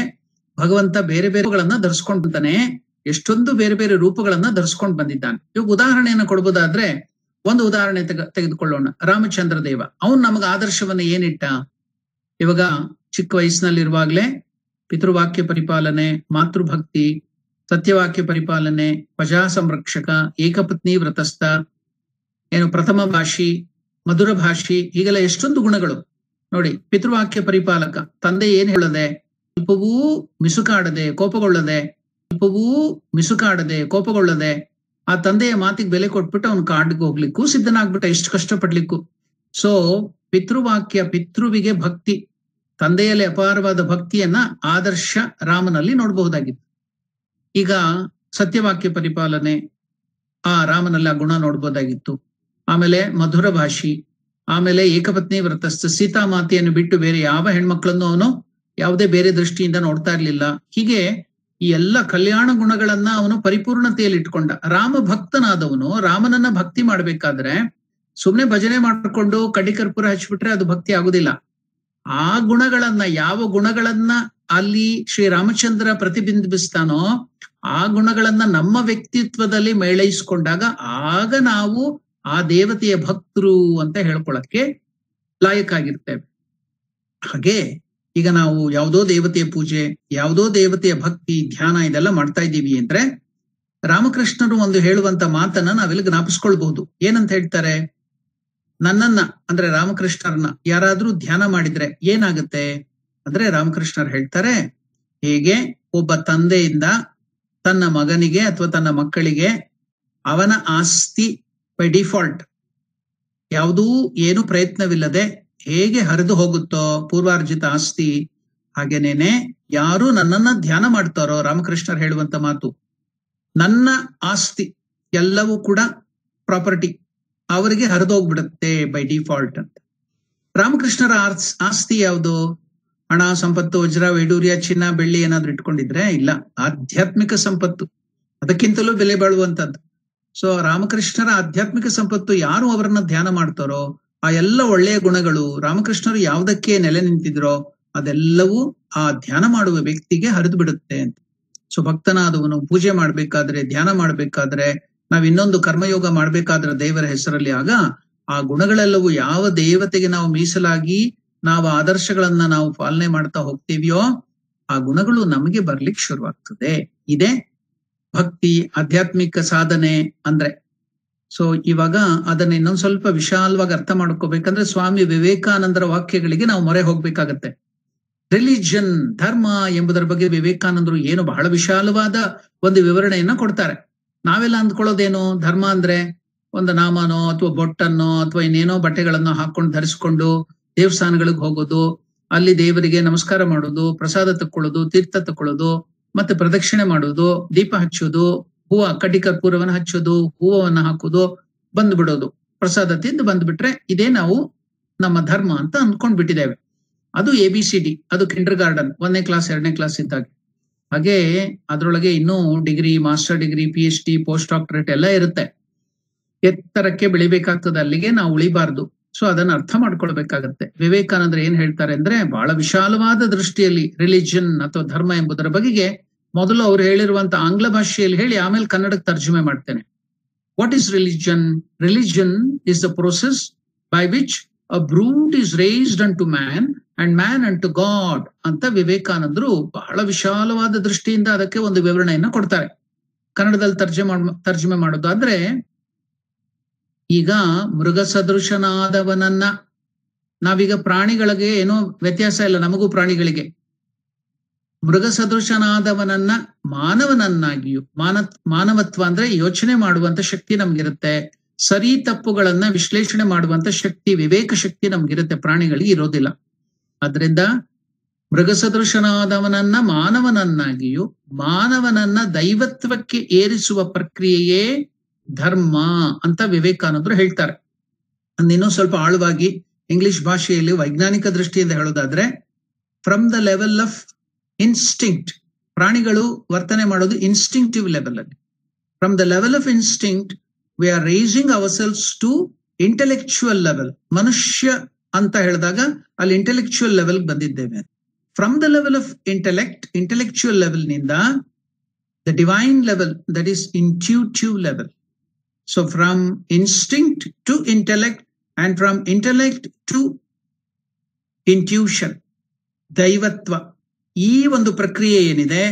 Speaker 1: ಭಗವಂತ ಬೇರೆ ಬೇರೆಗಳನ್ನ ಧರಿಸ್ಕೊಂಡು ಬಂತಾನೆ, ಎಷ್ಟೊಂದು ಬೇರೆ ಬೇರೆ ರೂಪಗಳನ್ನ ಧರಿಸ್ಕೊಂಡು ಬಂದಿದ್ದಾನೆ. ಇವಾಗ ಉದಾಹರಣೆಯನ್ನು ಕೊಡ್ಬೋದಾದ್ರೆ ಒಂದು ಉದಾಹರಣೆ ತೆಗೆದುಕೊಳ್ಳೋಣ. ರಾಮಚಂದ್ರ ದೇವ, ಅವನು ನಮಗೆ ಆದರ್ಶವನ್ನ ಏನಿಟ್ಟ? ಇವಾಗ ಚಿಕ್ಕ ವಯಸ್ಸಿನಲ್ಲಿರುವಾಗ್ಲೇ ಪಿತೃವಾಕ್ಯ ಪರಿಪಾಲನೆ, ಮಾತೃಭಕ್ತಿ, ಸತ್ಯವಾಕ್ಯ ಪರಿಪಾಲನೆ, ಪ್ರಜಾ ಸಂರಕ್ಷಕ, ಏಕಪತ್ನಿ ವ್ರತಸ್ಥ, ಪ್ರಥಮ ಭಾಷಿ, ಮಧುರ ಭಾಷಿ, ಹೀಗೆಲ್ಲ ಎಷ್ಟೊಂದು ಗುಣಗಳು ನೋಡಿ. ಪಿತೃವಾಕ್ಯ ಪರಿಪಾಲಕ, ತಂದೆ ಏನ್ ಹೇಳದೆ ಸ್ವಲ್ಪವೂ ಮಿಸುಕಾಡದೆ ಕೋಪಗೊಳ್ಳದೆ ಆ ತಂದೆಯ ಮಾತಿಗೆ ಬೆಲೆ ಕೊಟ್ಬಿಟ್ಟು ಅವ್ನು ಕಾಡಿಗೆ ಹೋಗ್ಲಿಕ್ಕೂ ಸಿದ್ಧನಾಗ್ಬಿಟ್ಟ, ಎಷ್ಟು ಕಷ್ಟಪಡ್ಲಿಕ್ಕೂ. ಸೊ ಪಿತೃವಿಗೆ ಭಕ್ತಿ, ತಂದೆಯಲ್ಲಿ ಅಪಾರವಾದ ಭಕ್ತಿಯನ್ನ ಆದರ್ಶ ರಾಮನಲ್ಲಿ ನೋಡಬಹುದಾಗಿತ್ತು. ಈಗ ಸತ್ಯವಾಕ್ಯ ಪರಿಪಾಲನೆ, ಆ ರಾಮನಲ್ಲಿ ಆ ಗುಣ ನೋಡ್ಬೋದಾಗಿತ್ತು. ಆಮೇಲೆ ಮಧುರ ಭಾಷಿ, ಆಮೇಲೆ ಏಕಪತ್ನಿ ವ್ರತಸ್ಥ, ಸೀತಾಮಾತೆಯನ್ನು ಬಿಟ್ಟು ಬೇರೆ ಯಾವ ಹೆಣ್ಮಕ್ಳನ್ನು ಅವನು ಯಾವುದೇ ಬೇರೆ ದೃಷ್ಟಿಯಿಂದ ನೋಡ್ತಾ ಇರ್ಲಿಲ್ಲ. ಹೀಗೆ ಈ ಎಲ್ಲ ಕಲ್ಯಾಣ ಗುಣಗಳನ್ನ ಅವನು ಪರಿಪೂರ್ಣತೆಯಲ್ಲಿ ಇಟ್ಕೊಂಡ. ರಾಮ ಭಕ್ತನಾದವನು ರಾಮನನ್ನ ಭಕ್ತಿ ಮಾಡ್ಬೇಕಾದ್ರೆ ಸುಮ್ನೆ ಭಜನೆ ಮಾಡ್ಕೊಂಡು ಕಡ್ಡಿ ಕರ್ಪೂರ ಹಚ್ಬಿಟ್ರೆ ಅದು ಭಕ್ತಿ ಆಗುದಿಲ್ಲ. ಆ ಗುಣಗಳನ್ನ, ಯಾವ ಗುಣಗಳನ್ನ ಅಲ್ಲಿ ಶ್ರೀರಾಮಚಂದ್ರ ಪ್ರತಿಬಿಂಬಿಸ್ತಾನೋ ಆ ಗುಣಗಳನ್ನ ನಮ್ಮ ವ್ಯಕ್ತಿತ್ವದಲ್ಲಿ ಮೇಳೈಸ್ಕೊಂಡಾಗ ಆಗ ನಾವು ಆ ದೇವತೆಯ ಭಕ್ತರು ಅಂತ ಹೇಳ್ಕೊಳಕ್ಕೆ ಲಾಯಕ್ಕಾಗಿರ್ತೇವೆ. ಹಾಗೆ ಈಗ ನಾವು ಯಾವುದೋ ದೇವತೆಯ ಪೂಜೆ, ಯಾವುದೋ ದೇವತೆಯ ಭಕ್ತಿ, ಧ್ಯಾನ ಇದೆಲ್ಲ ಮಾಡ್ತಾ ಇದ್ದೀವಿ ಅಂದ್ರೆ ರಾಮಕೃಷ್ಣರು ಒಂದು ಹೇಳುವಂತ ಮಾತನ್ನ ನಾವೆಲ್ಲ ಜ್ಞಾಪಿಸ್ಕೊಳ್ಬಹುದು. ಏನಂತ ಹೇಳ್ತಾರೆ? ನನ್ನನ್ನ ಅಂದ್ರೆ ರಾಮಕೃಷ್ಣರನ್ನ ಯಾರಾದ್ರೂ ಧ್ಯಾನ ಮಾಡಿದ್ರೆ ಏನಾಗುತ್ತೆ ಅಂದ್ರೆ ರಾಮಕೃಷ್ಣರು ಹೇಳ್ತಾರೆ, ಹೇಗೆ ಒಬ್ಬ ತಂದೆಯಿಂದ ತನ್ನ ಮಗನಿಗೆ ಅಥವಾ ತನ್ನ ಮಕ್ಕಳಿಗೆ ಅವನ ಆಸ್ತಿ ಬೈ ಡಿಫಾಲ್ಟ್ ಯಾವುದೂ ಏನು ಪ್ರಯತ್ನವಿಲ್ಲದೆ ಹೇಗೆ ಹರಿದು ಹೋಗುತ್ತೋ ಪೂರ್ವಾರ್ಜಿತ ಆಸ್ತಿ, ಹಾಗೇನೇನೆ ಯಾರು ನನ್ನನ್ನ ಧ್ಯಾನ ಮಾಡ್ತಾರೋ, ರಾಮಕೃಷ್ಣರು ಹೇಳುವಂತ ಮಾತು, ನನ್ನ ಆಸ್ತಿ ಎಲ್ಲವೂ ಕೂಡ ಪ್ರಾಪರ್ಟಿ ಅವರಿಗೆ ಹರಿದೋಗ್ಬಿಡುತ್ತೆ ಬೈ ಡಿಫಾಲ್ಟ್ ಅಂತ. ರಾಮಕೃಷ್ಣರ ಆಸ್ತಿ ಯಾವುದು? ಹಣ, ಸಂಪತ್ತು, ವಜ್ರ, ವೈಡೂರ್ಯ, ಚಿನ್ನ, ಬೆಳ್ಳಿ ಏನಾದ್ರು ಇಟ್ಕೊಂಡಿದ್ರೆ ಇಲ್ಲ, ಆಧ್ಯಾತ್ಮಿಕ ಸಂಪತ್ತು ಅದಕ್ಕಿಂತಲೂ ಬೆಲೆ ಬಾಳುವಂತದ್ದು. ಸೊ ರಾಮಕೃಷ್ಣರ ಆಧ್ಯಾತ್ಮಿಕ ಸಂಪತ್ತು ಯಾರು ಅವರನ್ನ ಧ್ಯಾನ ಮಾಡ್ತಾರೋ ಆ ಎಲ್ಲ ಒಳ್ಳೆಯ ಗುಣಗಳು ರಾಮಕೃಷ್ಣರು ಯಾವುದಕ್ಕೆ ನೆಲೆ ನಿಂತಿದ್ರೋ ಅದೆಲ್ಲವೂ ಆ ಧ್ಯಾನ ಮಾಡುವ ವ್ಯಕ್ತಿಗೆ ಹರಿದು ಬಿಡುತ್ತೆ ಅಂತ. ಸೊ ಭಕ್ತನಾದವನು ಪೂಜೆ ಮಾಡ್ಬೇಕಾದ್ರೆ, ಧ್ಯಾನ ಮಾಡ್ಬೇಕಾದ್ರೆ, ನಾವ್ ಇನ್ನೊಂದು ಕರ್ಮಯೋಗ ಮಾಡ್ಬೇಕಾದ್ರೆ ದೇವರ ಹೆಸರಲ್ಲಿ, ಆಗ ಆ ಗುಣಗಳೆಲ್ಲವೂ ಯಾವ ದೇವತೆಗೆ ನಾವು ಮೀಸಲಾಗಿ ನಾವು ಆದರ್ಶಗಳನ್ನ ನಾವು ಪಾಲನೆ ಮಾಡ್ತಾ ಹೋಗ್ತೀವಿಯೋ ಆ ಗುಣಗಳು ನಮಗೆ ಬರ್ಲಿಕ್ಕೆ ಶುರುವಾಗ್ತದೆ. ಇದೇ ಭಕ್ತಿ, ಆಧ್ಯಾತ್ಮಿಕ ಸಾಧನೆ ಅಂದ್ರೆ. ಸೊ ಇವಾಗ ಅದನ್ನ ಇನ್ನೊಂದ್ ಸ್ವಲ್ಪ ವಿಶಾಲವಾಗಿ ಅರ್ಥ ಮಾಡ್ಕೋಬೇಕಂದ್ರೆ ಸ್ವಾಮಿ ವಿವೇಕಾನಂದರ ವಾಕ್ಯಗಳಿಗೆ ನಾವು ಮೊರೆ ಹೋಗ್ಬೇಕಾಗತ್ತೆ. ರಿಲಿಜನ್, ಧರ್ಮ ಎಂಬುದರ ಬಗ್ಗೆ ವಿವೇಕಾನಂದರು ಏನು ಬಹಳ ವಿಶಾಲವಾದ ಒಂದು ವಿವರಣೆಯನ್ನ ಕೊಡ್ತಾರೆ. ನಾವೆಲ್ಲ ಅಂದ್ಕೊಳ್ಳೋದೇನು, ಧರ್ಮ ಅಂದ್ರೆ ಒಂದು ನಾಮನೋ ಅಥವಾ ಬೊಟ್ಟನ್ನೋ ಅಥವಾ ಇನ್ನೇನೋ ಬಟ್ಟೆಗಳನ್ನೋ ಹಾಕೊಂಡು ಧರಿಸ್ಕೊಂಡು ದೇವಸ್ಥಾನಗಳಿಗೆ ಹೋಗೋದು, ಅಲ್ಲಿ ದೇವರಿಗೆ ನಮಸ್ಕಾರ ಮಾಡೋದು, ಪ್ರಸಾದ ತಕ್ಕೊಳ್ಳೋದು, ತೀರ್ಥ ತಕ್ಕೊಳ್ಳೋದು, ಮತ್ತೆ ಪ್ರದಕ್ಷಿಣೆ ಮಾಡೋದು, ದೀಪ ಹಚ್ಚೋದು, ಹೂವ ಕಡ್ಡಿ ಕರ್ಪೂರವನ್ನ ಹಚ್ಚೋದು, ಹೂವನ್ನ ಹಾಕೋದು, ಬಂದ್ಬಿಡೋದು, ಪ್ರಸಾದ ತಿಂದು ಬಂದ್ಬಿಟ್ರೆ ಇದೇ ನಾವು ನಮ್ಮ ಧರ್ಮ ಅಂತ ಅಂದ್ಕೊಂಡ್ ಬಿಟ್ಟಿದ್ದೇವೆ. ಅದು ABCD, ಅದು ಕಿಂಡರ್ ಗಾರ್ಡನ್, 1ನೇ ಕ್ಲಾಸ್ 2ನೇ ಕ್ಲಾಸ್ ಇದ್ದಾಗ. ಹಾಗೆ ಅದ್ರೊಳಗೆ ಇನ್ನೂ degree, master degree, PhD, post doctorate ಎಲ್ಲ ಇರುತ್ತೆ. ಎತ್ತರಕ್ಕೆ ಬೆಳಿಬೇಕಾಗ್ತದೆ, ಅಲ್ಲಿಗೆ ನಾವು ಉಳಿಬಾರ್ದು. ಸೊ ಅದನ್ನ ಅರ್ಥ ಮಾಡ್ಕೊಳ್ಬೇಕಾಗತ್ತೆ. ವಿವೇಕಾನಂದ್ರ ಏನ್ ಹೇಳ್ತಾರೆ ಅಂದ್ರೆ ಬಹಳ ವಿಶಾಲವಾದ ದೃಷ್ಟಿಯಲ್ಲಿ ರಿಲಿಜನ್ ಅಥವಾ ಧರ್ಮ ಎಂಬುದರ ಬಗೆಗೆ ಮೊದಲು ಅವ್ರು ಹೇಳಿರುವಂತ ಆಂಗ್ಲ ಭಾಷೆಯಲ್ಲಿ ಹೇಳಿ ಆಮೇಲೆ ಕನ್ನಡಕ್ಕೆ ತರ್ಜುಮೆ ಮಾಡ್ತೇನೆ. What is religion? Religion is the process by which a brute is raised unto man and man unto God ಅಂತ ವಿವೇಕಾನಂದರು ಬಹಳ ವಿಶಾಲವಾದ ದೃಷ್ಟಿಯಿಂದ ಅದಕ್ಕೆ ಒಂದು ವಿವರಣೆಯನ್ನ ಕೊಡ್ತಾರೆ. ಕನ್ನಡದಲ್ಲಿ ತರ್ಜುಮೆ ಮಾಡೋದಾದ್ರೆ, ಈಗ ಮೃಗ ಸದೃಶನಾದವನನ್ನ, ನಾವೀಗ ಪ್ರಾಣಿಗಳಿಗೆ ಏನೋ ವ್ಯತ್ಯಾಸ ಇಲ್ಲ, ನಮಗೂ ಪ್ರಾಣಿಗಳಿಗೆ, ಮೃಗ ಸದೃಶನಾದವನನ್ನ ಮಾನವನನ್ನಾಗಿಯೂ, ಮಾನವತ್ವ ಅಂದ್ರೆ ಯೋಚನೆ ಮಾಡುವಂತ ಶಕ್ತಿ ನಮ್ಗಿರುತ್ತೆ, ಸರಿ ತಪ್ಪುಗಳನ್ನ ವಿಶ್ಲೇಷಣೆ ಮಾಡುವಂತ ಶಕ್ತಿ, ವಿವೇಕ ಶಕ್ತಿ ನಮ್ಗಿರುತ್ತೆ, ಪ್ರಾಣಿಗಳಿಗೆ ಇರೋದಿಲ್ಲ. ಆದ್ರಿಂದ ಮೃಗಸದೃಶನಾದವನನ್ನ ಮಾನವನನ್ನಾಗಿಯೂ ಮಾನವನನ್ನ ದೈವತ್ವಕ್ಕೆ ಏರಿಸುವ ಪ್ರಕ್ರಿಯೆಯೇ ಧರ್ಮ ಅಂತ ವಿವೇಕಾನಂದರು ಹೇಳ್ತಾರೆ. ಅಂದಿನ್ನೂ ಸ್ವಲ್ಪ ಆಳವಾಗಿ ಇಂಗ್ಲಿಷ್ ಭಾಷೆಯಲ್ಲಿ ವೈಜ್ಞಾನಿಕ ದೃಷ್ಟಿಯಿಂದ ಹೇಳೋದಾದ್ರೆ, from the level of instinct, ಪ್ರಾಣಿಗಳು ವರ್ತನೆ ಮಾಡೋದು ಇನ್ಸ್ಟಿಂಕ್ಟಿವ್ ಲೆವೆಲ್ ಅಲ್ಲಿ. From the level of instinct we are raising ourselves to intellectual level. ಮನುಷ್ಯ ಅಂತ ಹೇಳಿದಾಗ ಅಲ್ಲಿ ಇಂಟೆಲೆಕ್ಚುಯಲ್ ಲೆವೆಲ್ ಬಂದಿದ್ದೇವೆ. From the level of intellectual level ನಿಂದ the divine level, that is intuitive level. So from instinct to intellect and from intellect to intuition, ದೈವತ್ವ. ಈ ಒಂದು ಪ್ರಕ್ರಿಯೆ ಏನಿದೆ,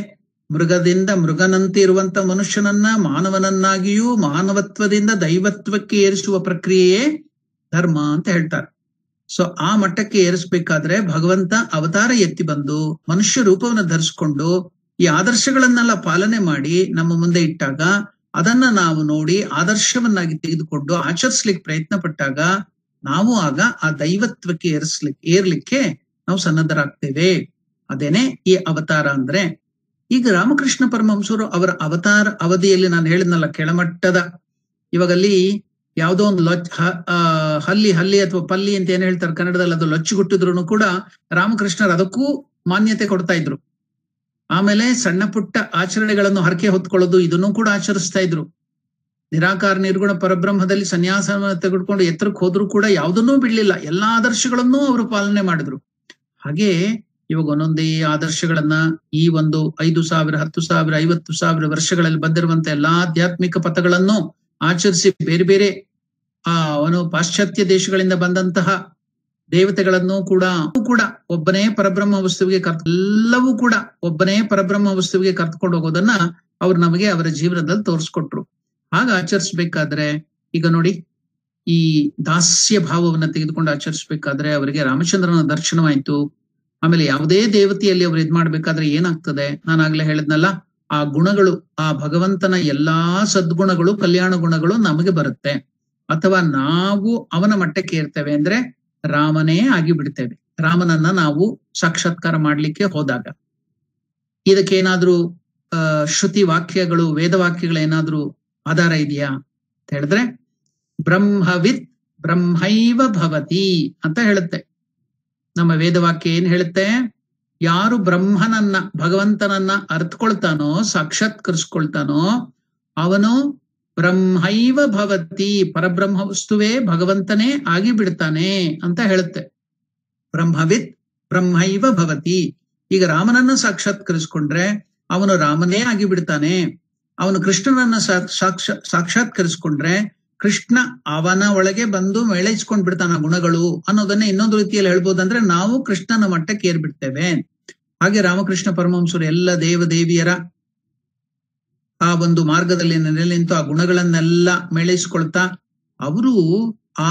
Speaker 1: ಮೃಗದಿಂದ ಮೃಗನಂತೆ ಇರುವಂತ ಮನುಷ್ಯನನ್ನ ಮಾನವನನ್ನಾಗಿಯೂ ಮಾನವತ್ವದಿಂದ ದೈವತ್ವಕ್ಕೆ ಏರಿಸುವ ಪ್ರಕ್ರಿಯೆಯೇ ಧರ್ಮ ಅಂತ ಹೇಳ್ತಾರೆ. ಸೊ ಆ ಮಟ್ಟಕ್ಕೆ ಏರಿಸಬೇಕಾದ್ರೆ ಭಗವಂತ ಅವತಾರ ಎತ್ತಿ ಬಂದು ಮನುಷ್ಯ ರೂಪವನ್ನು ಧರಿಸಿಕೊಂಡು ಈ ಆದರ್ಶಗಳನ್ನೆಲ್ಲ ಪಾಲನೆ ಮಾಡಿ ನಮ್ಮ ಮುಂದೆ ಇಟ್ಟಾಗ, ಅದನ್ನ ನಾವು ನೋಡಿ ಆದರ್ಶವನ್ನಾಗಿ ತೆಗೆದುಕೊಂಡು ಆಚರಿಸ್ಲಿಕ್ಕೆ ಪ್ರಯತ್ನ ಪಟ್ಟಾಗ ನಾವು ಆಗ ಆ ದೈವತ್ವಕ್ಕೆ ಏರ್ಲಿಕ್ಕೆ ನಾವು ಸನ್ನದ್ಧರಾಗ್ತೇವೆ. ಅದೇನೆ ಈ ಅವತಾರ ಅಂದ್ರೆ. ಈಗ ರಾಮಕೃಷ್ಣ ಪರಮಹಂಸರು ಅವರ ಅವತಾರ ಅವಧಿಯಲ್ಲಿ ನಾನು ಹೇಳಿದ್ನಲ್ಲ, ಕೆಳಮಟ್ಟದ, ಇವಾಗಲ್ಲಿ ಯಾವುದೋ ಒಂದು ಹಲ್ಲಿ ಅಥವಾ ಪಲ್ಲಿ ಅಂತ ಏನ್ ಹೇಳ್ತಾರೆ ಕನ್ನಡದಲ್ಲಿ, ಅದು ಲೊಚ್ಚುಗುಟ್ಟಿದ್ರು ಕೂಡ ರಾಮಕೃಷ್ಣರು ಅದಕ್ಕೂ ಮಾನ್ಯತೆ ಕೊಡ್ತಾ ಇದ್ರು. ಆಮೇಲೆ ಸಣ್ಣ ಪುಟ್ಟ ಆಚರಣೆಗಳನ್ನು ಹರಕೆ ಹೊತ್ಕೊಳ್ಳೋದು, ಇದನ್ನು ಕೂಡ ಆಚರಿಸ್ತಾ ಇದ್ರು. ನಿರಾಕಾರ ನಿರ್ಗುಣ ಪರಬ್ರಹ್ಮದಲ್ಲಿ ಸನ್ಯಾಸವನ್ನು ತೆಗೆದುಕೊಂಡು ಎತ್ತರಕ್ಕೆ ಹೋದ್ರು ಕೂಡ ಯಾವುದನ್ನೂ ಬಿಡ್ಲಿಲ್ಲ, ಎಲ್ಲಾ ಆದರ್ಶಗಳನ್ನೂ ಅವರು ಪಾಲನೆ ಮಾಡಿದ್ರು. ಹಾಗೆ ಇವಾಗ ಒಂದೊಂದೇ ಆದರ್ಶಗಳನ್ನ ಈ ಒಂದು 5,000, 10,000, 50,000 ವರ್ಷಗಳಲ್ಲಿ ಬಂದಿರುವಂತ ಎಲ್ಲಾ ಆಧ್ಯಾತ್ಮಿಕ ಪಥಗಳನ್ನು ಆಚರಿಸಿ ಬೇರೆ ಬೇರೆ ಪಾಶ್ಚಾತ್ಯ ದೇಶಗಳಿಂದ ಬಂದಂತಹ ದೇವತೆಗಳನ್ನು ಕೂಡ ಒಬ್ಬನೇ ಪರಬ್ರಹ್ಮ ವಸ್ತುವಿಗೆ ಎಲ್ಲವೂ ಕೂಡ ಒಬ್ಬನೇ ಪರಬ್ರಹ್ಮ ವಸ್ತುವಿಗೆ ಕರ್ತ್ಕೊಂಡು ಹೋಗೋದನ್ನ ಅವ್ರು ನಮಗೆ ಅವರ ಜೀವನದಲ್ಲಿ ತೋರಿಸ್ಕೊಟ್ರು. ಹಾಗ ಆಚರಿಸ್ಬೇಕಾದ್ರೆ ಈಗ ನೋಡಿ, ಈ ದಾಸ್ಯ ಭಾವವನ್ನ ತೆಗೆದುಕೊಂಡು ಆಚರಿಸ್ಬೇಕಾದ್ರೆ ಅವರಿಗೆ ರಾಮಚಂದ್ರನ ದರ್ಶನವಾಯ್ತು. ಆಮೇಲೆ ಯಾವುದೇ ದೇವತೆಯಲ್ಲಿ ಅವ್ರು ಇದ್ ಮಾಡ್ಬೇಕಾದ್ರೆ ಏನಾಗ್ತದೆ, ನಾನಾಗ್ಲೇ ಹೇಳಿದ್ನಲ್ಲ, ಆ ಗುಣಗಳು, ಆ ಭಗವಂತನ ಎಲ್ಲಾ ಸದ್ಗುಣಗಳು, ಕಲ್ಯಾಣ ಗುಣಗಳು ನಮಗೆ ಬರುತ್ತೆ. ಅಥವಾ ನಾವು ಅವನ ಮಟ್ಟಕ್ಕೆ ಇರ್ತೇವೆ ಅಂದ್ರೆ ರಾಮನೇ ಆಗಿ ಬಿಡ್ತೇವೆ. ರಾಮನನ್ನ ನಾವು ಸಾಕ್ಷಾತ್ಕಾರ ಮಾಡ್ಲಿಕ್ಕೆ ಹೋದಾಗ ಇದಕ್ಕೇನಾದ್ರೂ ಶ್ರುತಿ ವಾಕ್ಯಗಳು, ವೇದ ವಾಕ್ಯಗಳೇನಾದ್ರೂ ಆಧಾರ ಇದೆಯಾ ಅಂತ ಹೇಳಿದ್ರೆ, ಬ್ರಹ್ಮವಿತ್ ಬ್ರಹ್ಮೈವ ಭವತಿ ಅಂತ ಹೇಳುತ್ತೆ ನಮ್ಮ ವೇದವಾಕ್ಯ. ಏನ್ ಹೇಳುತ್ತೆ? ಯಾರು ಬ್ರಹ್ಮನನ್ನ, ಭಗವಂತನನ್ನ ಅರ್ಥಕೊಳ್ತಾನೋ, ಸಾಕ್ಷಾತ್ಕರಿಸ್ಕೊಳ್ತಾನೋ, ಅವನು ಬ್ರಹ್ಮೈವ ಭವತಿ, ಪರಬ್ರಹ್ಮ ವಸ್ತುವೇ ಭಗವಂತನೇ ಆಗಿ ಬಿಡ್ತಾನೆ ಅಂತ ಹೇಳುತ್ತೆ. ಬ್ರಹ್ಮವಿತ್ ಬ್ರಹ್ಮೈವ ಭವತಿ. ಈಗ ರಾಮನನ್ನ ಸಾಕ್ಷಾತ್ಕರಿಸ್ಕೊಂಡ್ರೆ ಅವನು ರಾಮನೇ ಆಗಿ ಬಿಡ್ತಾನೆ. ಅವನು ಕೃಷ್ಣನನ್ನ ಸಾಕ್ಷಾತ್ಕರಿಸ್ಕೊಂಡ್ರೆ ಕೃಷ್ಣ ಅವನ ಒಳಗೆ ಬಂದು ಮೇಳೈಸ್ಕೊಂಡ್ ಬಿಡ್ತಾನ ಗುಣಗಳು ಅನ್ನೋದನ್ನ ಇನ್ನೊಂದು ರೀತಿಯಲ್ಲಿ ಹೇಳ್ಬೋದಂದ್ರೆ ನಾವು ಕೃಷ್ಣನ ಮಟ್ಟಕ್ಕೆ ಏರ್ಬಿಡ್ತೇವೆ. ಹಾಗೆ ರಾಮಕೃಷ್ಣ ಪರಮಹಂಸರು ಎಲ್ಲ ದೇವದೇವಿಯರ ಆ ಒಂದು ಮಾರ್ಗದಲ್ಲಿ ನೆಲೆ ನಿಂತು ಆ ಗುಣಗಳನ್ನೆಲ್ಲ ಮೇಳೈಸ್ಕೊಳ್ತಾ ಅವರು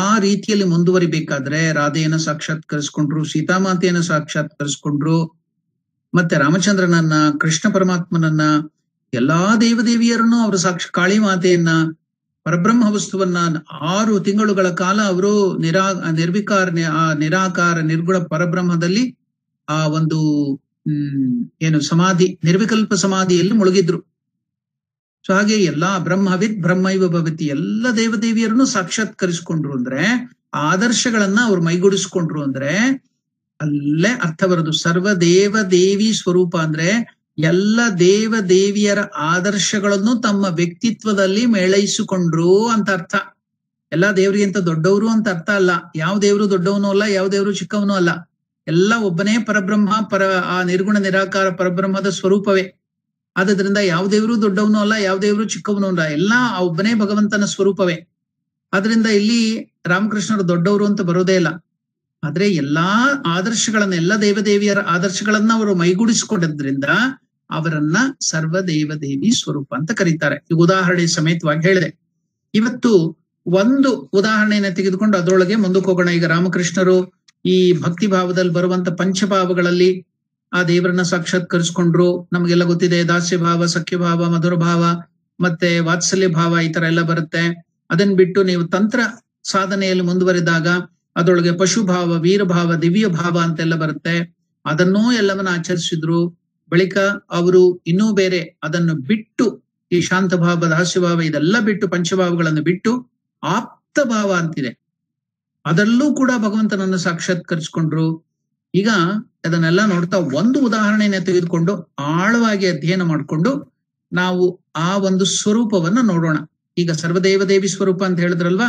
Speaker 1: ಆ ರೀತಿಯಲ್ಲಿ ಮುಂದುವರಿಬೇಕಾದ್ರೆ ರಾಧೆಯನ್ನ ಸಾಕ್ಷಾತ್ಕರಿಸ್ಕೊಂಡ್ರು, ಸೀತಾಮಾತೆಯನ್ನ ಸಾಕ್ಷಾತ್ಕರಿಸ್ಕೊಂಡ್ರು, ಮತ್ತೆ ರಾಮಚಂದ್ರನನ್ನ, ಕೃಷ್ಣ ಪರಮಾತ್ಮನನ್ನ, ಎಲ್ಲಾ ದೇವದೇವಿಯರನ್ನು ಅವರು ಕಾಳಿ ಮಾತೆಯನ್ನ, ಪರಬ್ರಹ್ಮ ವಸ್ತುವನ್ನ 6 ತಿಂಗಳುಗಳ ಕಾಲ ಅವರು ನಿರಾಕಾರ ನಿರ್ಗುಣ ಪರಬ್ರಹ್ಮದಲ್ಲಿ ಆ ಒಂದು ಸಮಾಧಿ, ನಿರ್ವಿಕಲ್ಪ ಸಮಾಧಿಯಲ್ಲಿ ಮುಳುಗಿದ್ರು. ಸೊ ಹಾಗೆ ಎಲ್ಲಾ ಬ್ರಹ್ಮವಿದ್ ಬ್ರಹ್ಮೈವ ಭವತಿ, ಎಲ್ಲ ದೇವದೇವಿಯರನ್ನು ಸಾಕ್ಷಾತ್ಕರಿಸ್ಕೊಂಡ್ರು ಅಂದ್ರೆ, ಆದರ್ಶಗಳನ್ನ ಅವ್ರು ಮೈಗೂಡಿಸ್ಕೊಂಡ್ರು ಅಂದ್ರೆ ಅಲ್ಲೇ ಅರ್ಥ ಬರೋದು. ಸರ್ವ ದೇವ ದೇವಿ ಸ್ವರೂಪ ಅಂದ್ರೆ ಎಲ್ಲ ದೇವ ದೇವಿಯರ ಆದರ್ಶಗಳನ್ನು ತಮ್ಮ ವ್ಯಕ್ತಿತ್ವದಲ್ಲಿ ಮೇಳೈಸಿಕೊಂಡ್ರು ಅಂತ ಅರ್ಥ. ಎಲ್ಲಾ ದೇವರಿಗಿಂತ ದೊಡ್ಡವರು ಅಂತ ಅರ್ಥ ಅಲ್ಲ. ಯಾವ ದೇವರು ದೊಡ್ಡವನು ಅಲ್ಲ, ಯಾವ ದೇವರು ಚಿಕ್ಕವನು ಅಲ್ಲ. ಎಲ್ಲ ಒಬ್ಬನೇ ಪರಬ್ರಹ್ಮ, ಆ ನಿರ್ಗುಣ ನಿರಾಕಾರ ಪರಬ್ರಹ್ಮದ ಸ್ವರೂಪವೇ. ಆದ್ರಿಂದ ಯಾವ ದೇವರು ದೊಡ್ಡವನು ಅಲ್ಲ, ಯಾವ ದೇವರು ಚಿಕ್ಕವನು ಅಲ್ಲ, ಎಲ್ಲ ಆ ಒಬ್ಬನೇ ಭಗವಂತನ ಸ್ವರೂಪವೇ. ಆದ್ರಿಂದ ಇಲ್ಲಿ ರಾಮಕೃಷ್ಣರು ದೊಡ್ಡವರು ಅಂತ ಬರೋದೇ ಇಲ್ಲ. ಆದ್ರೆ ಎಲ್ಲಾ ಆದರ್ಶಗಳನ್ನ, ಎಲ್ಲ ದೇವದೇವಿಯರ ಆದರ್ಶಗಳನ್ನ ಅವರು ಮೈಗೂಡಿಸಿಕೊಂಡಿದ್ರಿಂದ ಅವರನ್ನ ಸರ್ವ ದೇವದೇವಿ ಸ್ವರೂಪ ಅಂತ ಕರೀತಾರೆ. ಈ ಉದಾಹರಣೆ ಸಮೇತವಾಗಿ ಹೇಳಿದೆ. ಇವತ್ತು ಒಂದು ಉದಾಹರಣೆಯನ್ನ ತೆಗೆದುಕೊಂಡು ಅದರೊಳಗೆ ಮುಂದಕ್ಕೆ ಹೋಗೋಣ. ಈಗ ರಾಮಕೃಷ್ಣರು ಈ ಭಕ್ತಿ ಭಾವದಲ್ಲಿ ಬರುವಂತ ಪಂಚಭಾವಗಳಲ್ಲಿ ಆ ದೇವರನ್ನ ಸಾಕ್ಷಾತ್ಕರಿಸ್ಕೊಂಡ್ರು. ನಮಗೆಲ್ಲ ಗೊತ್ತಿದೆ, ದಾಸ್ಯ ಭಾವ, ಸಖ್ಯ ಭಾವ, ಮಧುರ ಭಾವ, ಮತ್ತೆ ವಾತ್ಸಲ್ಯ ಭಾವ, ಈ ತರ ಎಲ್ಲ ಬರುತ್ತೆ. ಅದನ್ನ ಬಿಟ್ಟು ನೀವು ತಂತ್ರ ಸಾಧನೆಯಲ್ಲಿ ಮುಂದುವರಿದಾಗ ಅದರೊಳಗೆ ಪಶುಭಾವ, ವೀರಭಾವ, ದಿವ್ಯ ಭಾವ ಅಂತೆಲ್ಲ ಬರುತ್ತೆ. ಅದನ್ನೂ ಎಲ್ಲವನ್ನ ಆಚರಿಸಿದ್ರು. ಬಳಿಕ ಅವರು ಇನ್ನೂ ಬೇರೆ ಅದನ್ನು ಬಿಟ್ಟು, ಈ ಶಾಂತ ಭಾವ, ದಾಸ್ಯಭಾವ ಇದೆಲ್ಲ ಬಿಟ್ಟು, ಪಂಚಭಾವಗಳನ್ನು ಬಿಟ್ಟು ಆಪ್ತ ಭಾವ ಅಂತಿದೆ, ಅದರಲ್ಲೂ ಕೂಡ ಭಗವಂತನನ್ನು ಸಾಕ್ಷಾತ್ಕರಿಸಿಕೊಂಡ್ರು. ಈಗ ಅದನ್ನೆಲ್ಲ ನೋಡ್ತಾ ಒಂದು ಉದಾಹರಣೆಯನ್ನ ತೆಗೆದುಕೊಂಡು ಆಳವಾಗಿ ಅಧ್ಯಯನ ಮಾಡಿಕೊಂಡು ನಾವು ಆ ಒಂದು ಸ್ವರೂಪವನ್ನ ನೋಡೋಣ. ಈಗ ಸರ್ವದೇವದೇವಿ ಸ್ವರೂಪ ಅಂತ ಹೇಳಿದ್ರಲ್ವಾ,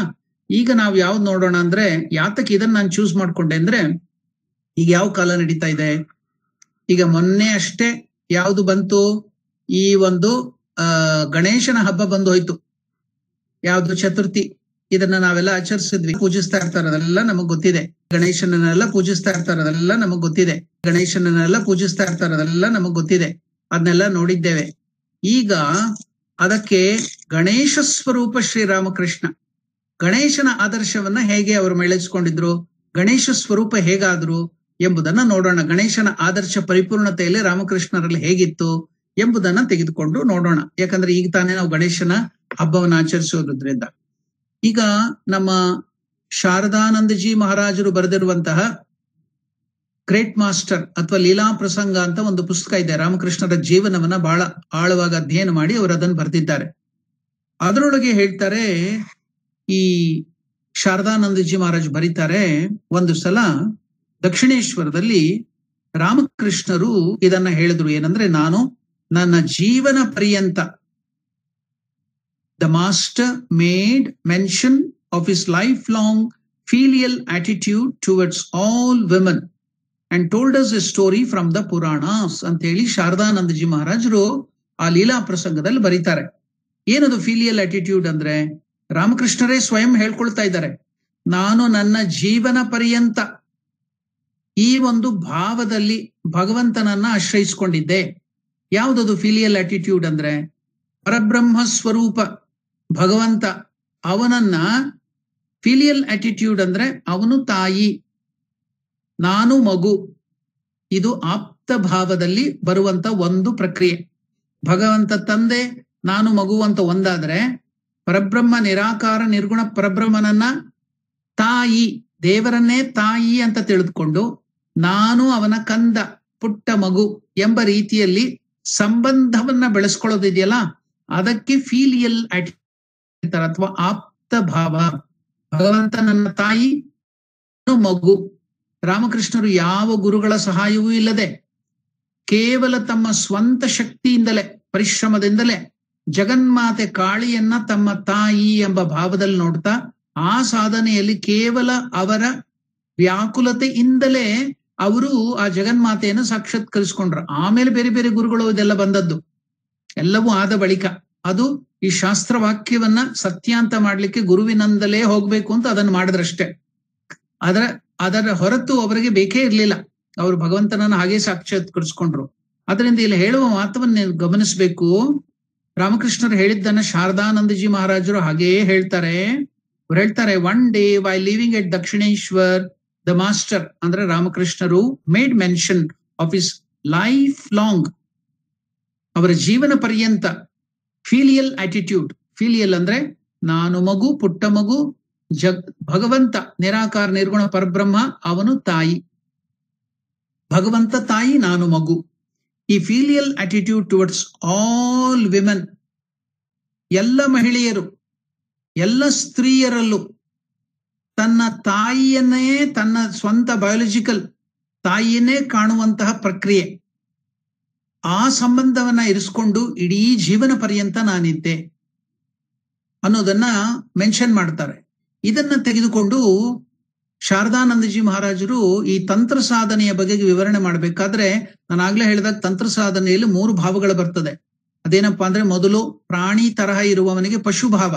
Speaker 1: ಈಗ ನಾವು ಯಾವ್ದು ನೋಡೋಣ ಅಂದ್ರೆ, ಯಾತಕ್ಕೆ ಇದನ್ನ ನಾನು ಚೂಸ್ ಮಾಡ್ಕೊಂಡೆ ಅಂದ್ರೆ, ಈಗ ಯಾವ ಕಾಲ ನಡೀತಾ ಇದೆ, ಈಗ ಮೊನ್ನೆ ಅಷ್ಟೇ ಯಾವುದು ಬಂತು, ಈ ಒಂದು ಗಣೇಶನ ಹಬ್ಬ ಬಂದು ಹೋಯ್ತು, ಯಾವ್ದು ಚತುರ್ಥಿ. ಇದನ್ನ ನಾವೆಲ್ಲ ಆಚರಿಸಿದ್ವಿ, ಪೂಜಿಸ್ತಾ ಇರ್ತಾರೆ, ಅದೆಲ್ಲ ನಮಗ್ ಗೊತ್ತಿದೆ. ಗಣೇಶನನ್ನೆಲ್ಲ ಪೂಜಿಸ್ತಾ ಇರ್ತಾರೆ, ಅದೆಲ್ಲ ನಮಗ್ ಗೊತ್ತಿದೆ. ಗಣೇಶನನ್ನೆಲ್ಲ ಪೂಜಿಸ್ತಾ ಇರ್ತಾರೆ, ಅದೆಲ್ಲ ನಮಗ್ ಗೊತ್ತಿದೆ, ಅದನ್ನೆಲ್ಲ ನೋಡಿದ್ದೇವೆ. ಈಗ ಅದಕ್ಕೆ ಗಣೇಶ ಸ್ವರೂಪ ಶ್ರೀರಾಮಕೃಷ್ಣ, ಗಣೇಶನ ಆದರ್ಶವನ್ನ ಹೇಗೆ ಅವರು ಮೇಳೈಸ್ಕೊಂಡಿದ್ರು, ಗಣೇಶ ಸ್ವರೂಪ ಹೇಗಾದ್ರು ಎಂಬುದನ್ನ ನೋಡೋಣ. ಗಣೇಶನ ಆದರ್ಶ ಪರಿಪೂರ್ಣತೆಯಲ್ಲಿ ರಾಮಕೃಷ್ಣರಲ್ಲಿ ಹೇಗಿತ್ತು ಎಂಬುದನ್ನ ತೆಗೆದುಕೊಂಡು ನೋಡೋಣ. ಯಾಕಂದ್ರೆ ಈಗ ತಾನೇ ನಾವು ಗಣೇಶನ ಹಬ್ಬವನ್ನು ಆಚರಿಸೋದ್ರಿಂದ. ಈಗ ನಮ್ಮ ಶಾರದಾನಂದಜಿ ಮಹಾರಾಜರು ಬರೆದಿರುವಂತಹ ಗ್ರೇಟ್ ಮಾಸ್ಟರ್ ಅಥವಾ ಲೀಲಾ ಪ್ರಸಂಗ ಅಂತ ಒಂದು ಪುಸ್ತಕ ಇದೆ. ರಾಮಕೃಷ್ಣರ ಜೀವನವನ್ನ ಬಹಳ ಆಳವಾಗಿ ಅಧ್ಯಯನ ಮಾಡಿ ಅವರು ಅದನ್ನು ಬರೆದಿದ್ದಾರೆ. ಅದರೊಳಗೆ ಹೇಳ್ತಾರೆ, ಈ ಶಾರದಾನಂದಜಿ ಮಹಾರಾಜ್ ಬರೀತಾರೆ, ಒಂದು ಸಲ ದಕ್ಷಿಣೇಶ್ವರದಲ್ಲಿ ರಾಮಕೃಷ್ಣರು ಇದನ್ನ ಹೇಳಿದ್ರು, ಏನಂದ್ರೆ, ನಾನು ನನ್ನ ಜೀವನ ಪರ್ಯಂತ the master made mention of his lifelong filial attitude towards all women and told us a story from the Puranas ಅಂತ ಹೇಳಿ ಶಾರದಾನಂದಜಿ ಮಹಾರಾಜರು ಆ ಲೀಲಾ ಪ್ರಸಂಗದಲ್ಲಿ ಬರೀತಾರೆ. ಏನದು ಫಿಲಿಯಲ್ ಆಟಿಟ್ಯೂಡ್ ಅಂದ್ರೆ, ರಾಮಕೃಷ್ಣರೇ ಸ್ವಯಂ ಹೇಳ್ಕೊಳ್ತಾ ಇದ್ದಾರೆ, ನಾನು ನನ್ನ ಜೀವನ ಪರ್ಯಂತ ಈ ಒಂದು ಭಾವದಲ್ಲಿ ಭಗವಂತನನ್ನ ಆಶ್ರಯಿಸಿಕೊಂಡಿದ್ದೆ. ಯಾವುದದು ಫಿಲಿಯಲ್ ಆಟಿಟ್ಯೂಡ್ ಅಂದ್ರೆ, ಪರಬ್ರಹ್ಮ ಸ್ವರೂಪ ಭಗವಂತ, ಅವನನ್ನ ಫಿಲಿಯಲ್ ಆಟಿಟ್ಯೂಡ್ ಅಂದ್ರೆ ಅವನು ತಾಯಿ, ನಾನು ಮಗು. ಇದು ಆಪ್ತ ಭಾವದಲ್ಲಿ ಬರುವಂತ ಒಂದು ಪ್ರಕ್ರಿಯೆ. ಭಗವಂತ ತಂದೆ, ನಾನು ಮಗು ಅಂತ ಒಂದಾದ್ರೆ, ಪರಬ್ರಹ್ಮ ನಿರಾಕಾರ ನಿರ್ಗುಣ ಪರಬ್ರಹ್ಮನನ್ನ ತಾಯಿ, ದೇವರನ್ನೇ ತಾಯಿ ಅಂತ ತಿಳಿದುಕೊಂಡು, ನಾನು ಅವನ ಕಂದ, ಪುಟ್ಟ ಮಗು ಎಂಬ ರೀತಿಯಲ್ಲಿ ಸಂಬಂಧವನ್ನ ಬೆಳೆಸ್ಕೊಳ್ಳೋದಿದೆಯಲ್ಲ, ಅದಕ್ಕೆ ಫೀಲಿಯಲ್ ಆಟಿಟ್ಯೂಡ್ ಅಥವಾ ಆಪ್ತ ಭಾವ. ಭಗವಂತ ನನ್ನ ತಾಯಿ, ಮಗು. ರಾಮಕೃಷ್ಣರು ಯಾವ ಗುರುಗಳ ಸಹಾಯವೂ ಇಲ್ಲದೆ ಕೇವಲ ತಮ್ಮ ಸ್ವಂತ ಶಕ್ತಿಯಿಂದಲೇ, ಪರಿಶ್ರಮದಿಂದಲೇ ಜಗನ್ಮಾತೆ ಕಾಳಿಯನ್ನ ತಮ್ಮ ತಾಯಿ ಎಂಬ ಭಾವದಲ್ಲಿ ನೋಡ್ತಾ, ಆ ಸಾಧನೆಯಲ್ಲಿ ಕೇವಲ ಅವರ ವ್ಯಾಕುಲತೆಯಿಂದಲೇ ಅವರು ಆ ಜಗನ್ಮಾತೆಯನ್ನು ಸಾಕ್ಷಾತ್ಕರಿಸಿಕೊಂಡ್ರು. ಆಮೇಲೆ ಬೇರೆ ಬೇರೆ ಗುರುಗಳು ಇದೆಲ್ಲ ಬಂದದ್ದು, ಎಲ್ಲವೂ ಆದ ಬಳಿಕ. ಅದು ಈ ಶಾಸ್ತ್ರ ವಾಕ್ಯವನ್ನ ಸತ್ಯ ಅಂತ ಮಾಡ್ಲಿಕ್ಕೆ ಗುರುವಿನಂದಲೇ ಹೋಗ್ಬೇಕು ಅಂತ ಅದನ್ನು ಮಾಡಿದ್ರಷ್ಟೇ. ಅದರ ಹೊರತು ಅವರಿಗೆ ಬೇಕೇ ಇರ್ಲಿಲ್ಲ, ಅವರು ಭಗವಂತನನ್ನು ಹಾಗೆ ಸಾಕ್ಷಾತ್ಕರಿಸ್ಕೊಂಡ್ರು. ಅದರಿಂದ ಇಲ್ಲಿ ಹೇಳುವ ಮಾತವನ್ನ ನೀವು ಗಮನಿಸ್ಬೇಕು. ರಾಮಕೃಷ್ಣರು ಹೇಳಿದ್ದನ್ನ ಶಾರದಾನಂದಜಿ ಮಹಾರಾಜರು ಹಾಗೆಯೇ ಹೇಳ್ತಾರೆ. ಅವ್ರು ಹೇಳ್ತಾರೆ, one day while living at Dakshineswar, the master ಅಂದ್ರೆ ರಾಮಕೃಷ್ಣರು made mention of his life long, ಅವರ ಜೀವನ ಪರ್ಯಂತ ಫೀಲಿಯಲ್ ಆಟಿಟ್ಯೂಡ್. ಫೀಲಿಯಲ್ ಅಂದ್ರೆ ನಾನು ಮಗು, ಪುಟ್ಟ ಮಗು, ಭಗವಂತ ನಿರಾಕಾರ ನಿರ್ಗುಣ ಪರಬ್ರಹ್ಮ, ಅವನು ತಾಯಿ. ಭಗವಂತ ತಾಯಿ, ನಾನು ಮಗು. ಈ filial attitude towards all women, ಎಲ್ಲ ಮಹಿಳೆಯರು, ಎಲ್ಲ ಸ್ತ್ರೀಯರಲ್ಲೂ ತನ್ನ ತಾಯಿಯನ್ನೇ, ತನ್ನ ಸ್ವಂತ ಬಯೋಲಜಿಕಲ್ ತಾಯಿಯನ್ನೇ ಕಾಣುವಂತಹ ಪ್ರಕ್ರಿಯೆ, ಆ ಸಂಬಂಧವನ್ನ ಇರಿಸ್ಕೊಂಡು ಇಡೀ ಜೀವನ ಪರ್ಯಂತ ನಾನಿದ್ದೆ ಅನ್ನೋದನ್ನ ಮೆನ್ಷನ್ ಮಾಡ್ತಾರೆ. ಇದನ್ನ ತೆಗೆದುಕೊಂಡು ಶಾರದಾನಂದಜಿ ಮಹಾರಾಜರು ಈ ತಂತ್ರ ಸಾಧನೆಯ ಬಗೆಗೆ ವಿವರಣೆ ಮಾಡಬೇಕಾದ್ರೆ, ನಾನು ಆಗ್ಲೇ ಹೇಳಿದಾಗ ತಂತ್ರ ಸಾಧನೆಯಲ್ಲಿ 3 ಭಾವಗಳು ಬರ್ತದೆ. ಅದೇನಪ್ಪಾ ಅಂದ್ರೆ, ಮೊದಲು ಪ್ರಾಣಿ ತರಹ ಇರುವವನಿಗೆ ಪಶುಭಾವ,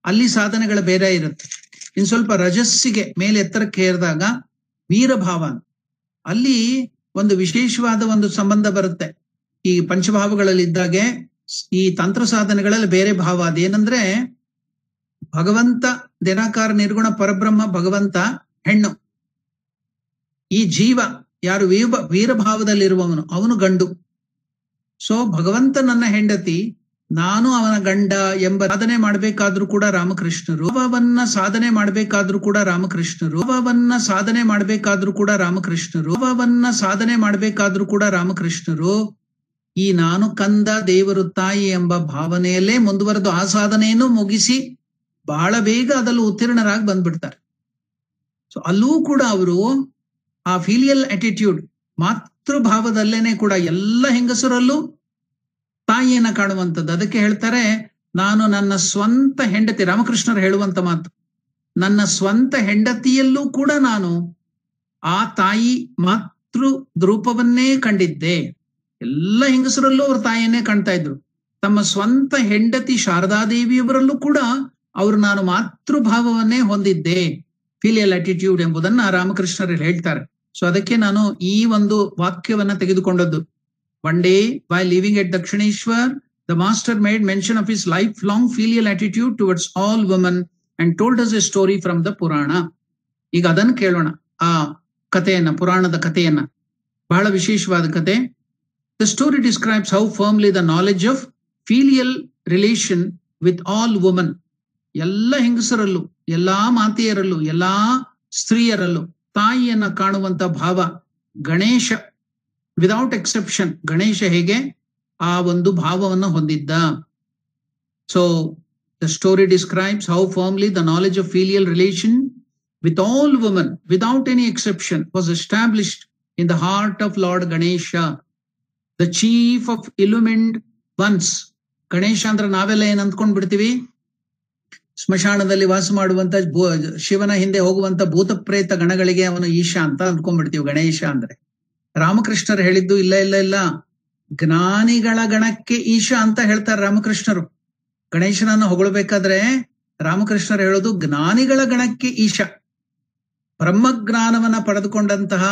Speaker 1: ಅಲ್ಲಿ ಸಾಧನೆಗಳ ಬೇರೆ ಇರುತ್ತೆ. ಇನ್ ಸ್ವಲ್ಪ ರಜಸ್ಸಿಗೆ ಮೇಲೆ ಎತ್ತರಕ್ಕೆ ಏರಿದಾಗ ವೀರಭಾವ, ಅಲ್ಲಿ ಒಂದು ವಿಶೇಷವಾದ ಒಂದು ಸಂಬಂಧ ಬರುತ್ತೆ. ಈ ಪಂಚಭಾವಗಳಲ್ಲಿ ಇದ್ದಾಗೆ ಈ ತಂತ್ರ ಸಾಧನೆಗಳಲ್ಲಿ ಬೇರೆ ಭಾವ. ಅದೇನಂದ್ರೆ, ಭಗವಂತ ನಿರಾಕಾರ ನಿರ್ಗುಣ ಪರಬ್ರಹ್ಮ, ಭಗವಂತ ಹೆಣ್ಣು, ಈ ಜೀವ ಯಾರು ವೀರಭಾವದಲ್ಲಿರುವವನು ಅವನು ಗಂಡು. ಸೊ ಭಗವಂತ ನನ್ನ ಹೆಂಡತಿ, ನಾನು ಅವನ ಗಂಡ ಎಂಬ ಸಾಧನೆ ಮಾಡಬೇಕಾದ್ರೂ ಕೂಡ ರಾಮಕೃಷ್ಣರು, ಅವನ್ನ ಸಾಧನೆ ಮಾಡಬೇಕಾದ್ರೂ ಕೂಡ ರಾಮಕೃಷ್ಣರು, ಅವನ್ನ ಸಾಧನೆ ಮಾಡಬೇಕಾದ್ರೂ ಕೂಡ ರಾಮಕೃಷ್ಣರು, ಅವನ್ನ ಸಾಧನೆ ಮಾಡಬೇಕಾದ್ರೂ ಕೂಡ ರಾಮಕೃಷ್ಣರು ಈ ನಾನು ಕಂದ ದೇವರು ತಾಯಿ ಎಂಬ ಭಾವನೆಯಲ್ಲೇ ಮುಂದುವರೆದು ಆ ಸಾಧನೆಯನ್ನು ಮುಗಿಸಿ ಬಹಳ ಬೇಗ ಅದಲ್ಲೂ ಉತ್ತೀರ್ಣರಾಗಿ ಬಂದ್ಬಿಡ್ತಾರೆ. ಸೊ ಅಲ್ಲೂ ಕೂಡ ಅವರು ಆ ಫಿಲಿಯಲ್ ಅಟಿಟ್ಯೂಡ್ ಮಾತೃಭಾವದಲ್ಲೇನೆ ಕೂಡ ಎಲ್ಲ ಹೆಂಗಸರಲ್ಲೂ ತಾಯಿಯನ್ನ ಕಾಣುವಂಥದ್ದು. ಅದಕ್ಕೆ ಹೇಳ್ತಾರೆ, ನಾನು ನನ್ನ ಸ್ವಂತ ಹೆಂಡತಿ, ರಾಮಕೃಷ್ಣರು ಹೇಳುವಂತ ಮಾತು, ನನ್ನ ಸ್ವಂತ ಹೆಂಡತಿಯಲ್ಲೂ ಕೂಡ ನಾನು ಆ ತಾಯಿ ಮಾತೃ ರೂಪವನ್ನೇ ಕಂಡಿದ್ದೆ. ಎಲ್ಲ ಹೆಂಗಸರಲ್ಲೂ ಅವ್ರ ತಾಯಿಯನ್ನೇ ಕಾಣ್ತಾ ಇದ್ರು. ತಮ್ಮ ಸ್ವಂತ ಹೆಂಡತಿ ಶಾರದಾದೇವಿಯವರಲ್ಲೂ ಕೂಡ ಅವರು ನಾನು ಮಾತೃಭಾವವನ್ನೇ ಹೊಂದಿದ್ದೆ, ಫಿಲಿಯಲ್ ಅಟಿಟ್ಯೂಡ್ ಎಂಬುದನ್ನ ರಾಮಕೃಷ್ಣರು ಹೇಳ್ತಾರೆ. ಸೊ ಅದಕ್ಕೆ ನಾನು ಈ ಒಂದು ವಾಕ್ಯವನ್ನ ತೆಗೆದುಕೊಂಡದ್ದು. One day, while living at Dakshineshwar, the master made mention of his lifelong filial attitude towards all women and told us a story from the Purana. ಈಗ ಅದನ್ನು ಕೇಳೋಣ, ಆ ಕಥೆಯನ್ನ, ಪುರಾಣದ ಕಥೆಯನ್ನ. ಬಹಳ ವಿಶೇಷವಾದ ಕಥೆ. The story describes how firmly the knowledge of filial relation with all women, ಎಲ್ಲ ಹೆಂಗಸರಲ್ಲೂ, ಎಲ್ಲಾ ಮಾತೆಯರಲ್ಲೂ, ಎಲ್ಲಾ ಸ್ತ್ರೀಯರಲ್ಲೂ ತಾಯಿಯನ್ನ ಕಾಣುವಂತ ಭಾವ ಗಣೇಶ ವಿದೌಟ್ ಎಕ್ಸೆಪ್ಷನ್, ಗಣೇಶ ಹೇಗೆ ಆ ಒಂದು ಭಾವವನ್ನು ಹೊಂದಿದ್ದ. So the story describes how firmly the knowledge of filial relation with all women without any exception was established in the heart of lord Ganesha, the chief of illumined ones. Ganesha ಅಂದ್ರೆ ನಾವೆಲ್ಲ ಏನ್ ಅಂದ್ಕೊಂಡ್ ಬಿಡ್ತೀವಿ, ಸ್ಮಶಾನದಲ್ಲಿ ವಾಸ ಮಾಡುವಂತ ಶಿವನ ಹಿಂದೆ ಹೋಗುವಂತ ಭೂತ ಪ್ರೇತ ಗಣಗಳಿಗೆ ಅವನು ಈಶಾ ಅಂತ ಅಂದ್ಕೊಂಡ್ಬಿಡ್ತೀವಿ ಗಣೇಶ ಅಂದ್ರೆ. ರಾಮಕೃಷ್ಣರು ಹೇಳಿದ್ದು ಇಲ್ಲ ಇಲ್ಲ ಇಲ್ಲ, ಜ್ಞಾನಿಗಳ ಗಣಕ್ಕೆ ಈಶಾ ಅಂತ ಹೇಳ್ತಾರೆ ರಾಮಕೃಷ್ಣರು. ಗಣೇಶನನ್ನ ಹೊಗಳಬೇಕಾದ್ರೆ ರಾಮಕೃಷ್ಣರು ಹೇಳೋದು ಜ್ಞಾನಿಗಳ ಗಣಕ್ಕೆ ಈಶಾ. ಬ್ರಹ್ಮಜ್ಞಾನವನ್ನ ಪಡೆದುಕೊಂಡಂತಹ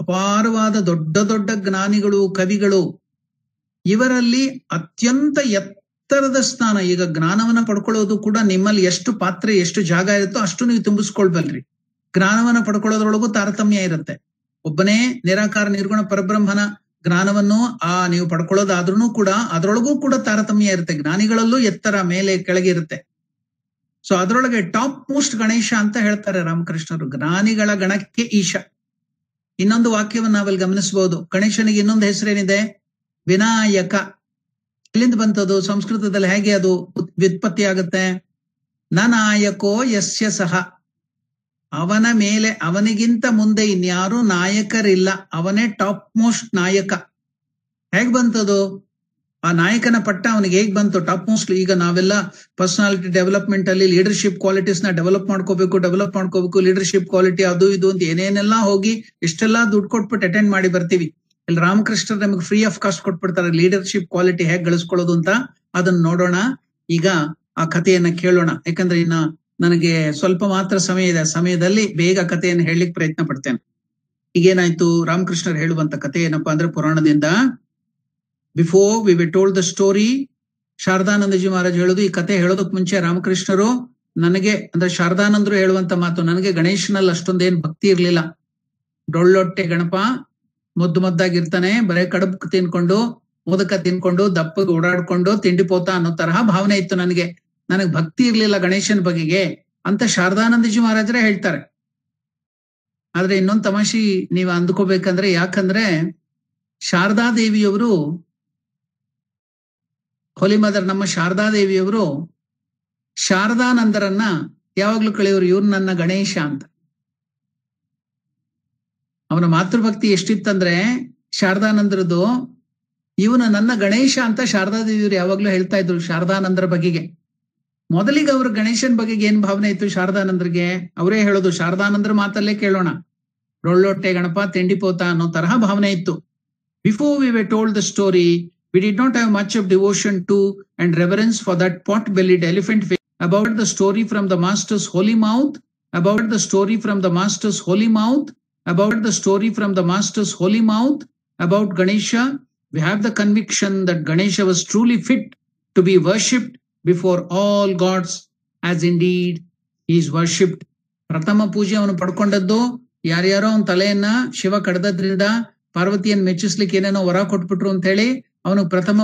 Speaker 1: ಅಪಾರವಾದ ದೊಡ್ಡ ದೊಡ್ಡ ಜ್ಞಾನಿಗಳು, ಕವಿಗಳು, ಇವರಲ್ಲಿ ಅತ್ಯಂತ ಎತ್ತರದ ಸ್ಥಾನ. ಈಗ ಜ್ಞಾನವನ್ನ ಪಡ್ಕೊಳ್ಳೋದು ಕೂಡ ನಿಮ್ಮಲ್ಲಿ ಎಷ್ಟು ಪಾತ್ರೆ, ಎಷ್ಟು ಜಾಗ ಇರುತ್ತೋ ಅಷ್ಟು ನೀವು ತುಂಬಿಸ್ಕೊಳ್ಬಲ್ರಿ. ಜ್ಞಾನವನ್ನ ಪಡ್ಕೊಳ್ಳೋದ್ರೊಳಗೂ ತಾರತಮ್ಯ ಇರುತ್ತೆ. ಒಬ್ಬನೇ ನಿರಾಕಾರ ನಿರ್ಗುಣ ಪರಬ್ರಹ್ಮನ ಜ್ಞಾನವನ್ನು ನೀವು ಪಡ್ಕೊಳ್ಳೋದಾದ್ರೂ ಕೂಡ ಅದರೊಳಗೂ ಕೂಡ ತಾರತಮ್ಯ ಇರುತ್ತೆ. ಜ್ಞಾನಿಗಳಲ್ಲೂ ಎತ್ತರ, ಮೇಲೆ, ಕೆಳಗೆ ಇರುತ್ತೆ. ಸೊ ಅದರೊಳಗೆ ಟಾಪ್ ಮೋಸ್ಟ್ ಗಣೇಶ ಅಂತ ಹೇಳ್ತಾರೆ ರಾಮಕೃಷ್ಣರು, ಜ್ಞಾನಿಗಳ ಗಣಕ್ಕೆ ಈಶಾ. ಇನ್ನೊಂದು ವಾಕ್ಯವನ್ನು ನಾವಲ್ಲಿ ಗಮನಿಸಬಹುದು. ಗಣೇಶನಿಗೆ ಇನ್ನೊಂದು ಹೆಸರೇನಿದೆ, ವಿನಾಯಕ. ಎಲ್ಲಿಂದ ಬಂತದು? ಸಂಸ್ಕೃತದಲ್ಲಿ ಹೇಗೆ ಅದು ವ್ಯುತ್ಪತ್ತಿ ಆಗುತ್ತೆ? ನನಾಯಕೋ ಯಸ್ಯ ಸಹ, ಅವನ ಮೇಲೆ, ಅವನಿಗಿಂತ ಮುಂದೆ ಇನ್ಯಾರು ನಾಯಕರಿಲ್ಲ, ಅವನೇ ಟಾಪ್ ಮೋಸ್ಟ್ ನಾಯಕ. ಹೇಗ್ ಬಂತದು? ಆ ನಾಯಕನ ಪಟ್ಟ ಅವನಿಗೆ ಹೇಗ್ ಬಂತು ಟಾಪ್ ಮೋಸ್ಟ್? ಈಗ ನಾವೆಲ್ಲ ಪರ್ಸನಾಲಿಟಿ ಡೆವಲಪ್ಮೆಂಟ್ ಅಲ್ಲಿ ಲೀಡರ್ಶಿಪ್ ಕ್ವಾಲಿಟೀಸ್ ನ ಡೆವಲಪ್ ಮಾಡ್ಕೋಬೇಕು, ಲೀಡರ್ಶಿಪ್ ಕ್ವಾಲಿಟಿ ಅದು ಇದು ಅಂತ ಏನೇನೆಲ್ಲ ಹೋಗಿ ಎಷ್ಟೆಲ್ಲಾ ದುಡ್ಡು ಕೊಟ್ಬಿಟ್ಟು ಅಟೆಂಡ್ ಮಾಡಿ ಬರ್ತೀವಿ. ಇಲ್ಲಿ ರಾಮಕೃಷ್ಣರು ನಮಗೆ ಫ್ರೀ ಆಫ್ ಕಾಸ್ಟ್ ಕೊಟ್ಬಿಡ್ತಾರೆ ಲೀಡರ್ಶಿಪ್ ಕ್ವಾಲಿಟಿ ಹೇಗ್ ಗಳಿಸ್ಕೊಳ್ಳೋದು ಅಂತ. ಅದನ್ನ ನೋಡೋಣ. ಈಗ ಆ ಕಥೆಯನ್ನ ಕೇಳೋಣ. ಯಾಕಂದ್ರೆ ಇನ್ನ ನನಗೆ ಸ್ವಲ್ಪ ಮಾತ್ರ ಸಮಯ ಇದೆ. ಸಮಯದಲ್ಲಿ ಬೇಗ ಕಥೆಯನ್ನು ಹೇಳಲಿಕ್ಕೆ ಪ್ರಯತ್ನ ಪಡ್ತೇನೆ. ಈಗೇನಾಯ್ತು? ರಾಮಕೃಷ್ಣರು ಹೇಳುವಂತ ಕಥೆ ಏನಪ್ಪಾ ಅಂದ್ರೆ ಪುರಾಣದಿಂದ. Before we we told the story, Saradanandaji Maharaj ಹೇಳುದು, ಈ ಕಥೆ ಹೇಳೋದಕ್ ಮುಂಚೆ ರಾಮಕೃಷ್ಣರು ನನಗೆ, ಅಂದ್ರೆ ಶಾರದಾನಂದರು ಹೇಳುವಂತ ಮಾತು, ನನಗೆ ಗಣೇಶನಲ್ಲಿ ಅಷ್ಟೊಂದೇನ್ ಭಕ್ತಿ ಇರ್ಲಿಲ್ಲ. ಡೊಳ್ಳೊಟ್ಟೆ ಗಣಪ ಮುದ್ದಾಗಿರ್ತಾನೆ, ಬರೇ ಕಡುಬು ತಿನ್ಕೊಂಡು, ಮೋದಕ ತಿನ್ಕೊಂಡು, ದಪ್ಪಗೆ ಓಡಾಡ್ಕೊಂಡು, ತಿಂಡಿ ಪೋತ ಅನ್ನೋ ತರಹ ಭಾವನೆ ಇತ್ತು ನನಗೆ ಭಕ್ತಿ ಇರ್ಲಿಲ್ಲ ಗಣೇಶನ ಬಗೆಗೆ ಅಂತ ಶಾರದಾನಂದಜಿ ಮಹಾರಾಜರೇ ಹೇಳ್ತಾರೆ. ಆದ್ರೆ ಇನ್ನೊಂದು ತಮಾಷೆ ನೀವು ಅಂದ್ಕೋಬೇಕಂದ್ರೆ, ಯಾಕಂದ್ರೆ ಶಾರದಾದೇವಿಯವರು, ಹೋಲಿ ಮದರ್ ನಮ್ಮ ಶಾರದಾದೇವಿಯವರು ಶಾರದಾನಂದರನ್ನ ಯಾವಾಗ್ಲೂ ಕಳೆಯೋರು, ಇವ್ರು ನನ್ನ ಗಣೇಶ ಅಂತ. ಅವನ ಮಾತೃಭಕ್ತಿ ಎಷ್ಟಿತ್ತಂದ್ರೆ ಶಾರದಾನಂದರದು, ಇವನು ನನ್ನ ಗಣೇಶ ಅಂತ ಶಾರದಾದೇವಿಯವರು ಯಾವಾಗ್ಲೂ ಹೇಳ್ತಾ ಇದ್ರು ಶಾರದಾನಂದರ ಬಗೆಗೆ. ಮೊದಲಿಗೆ ಅವ್ರ ಗಣೇಶನ್ ಬಗೆಗೆ ಏನ್ ಭಾವನೆ ಇತ್ತು ಶಾರದಾನಂದರಿಗೆ? ಅವರೇ ಹೇಳೋದು, ಶಾರದಾನಂದರ ಮಾತಲ್ಲೇ ಕೇಳೋಣ. ಡೊಳ್ಳೊಟ್ಟೆ ಗಣಪ, ತಿಂಡಿ ಪೋತ ಅನ್ನೋ ತರಹ ಭಾವನೆ ಇತ್ತು. Before we were told the story, we did not have much of devotion to and reverence for that pot bellied elephant face. About the story from the master's holy mouth, about the story from the master's holy mouth, about the story from the master's holy mouth about Ganesha, we have the conviction that Ganesha was truly fit to be worshipped before all gods, as indeed he is worshipped. ಪ್ರಥಮ ಪೂಜೆ ಅವನು ಪಡ್ಕೊಂಡದ್ದು, ಯಾರ್ಯಾರೋ ಅವನ ತಲೆಯನ್ನ ಶಿವ ಕಡ್ದದ್ರಿಂದ ಪಾರ್ವತಿಯನ್ನ ಮೆಚ್ಚಿಸ್ಲಿಕ್ಕೆ ಏನೇನೋ ವರ ಕೊಟ್ಬಿಟ್ರು ಅಂತ ಹೇಳಿ ಅವನು ಪ್ರಥಮ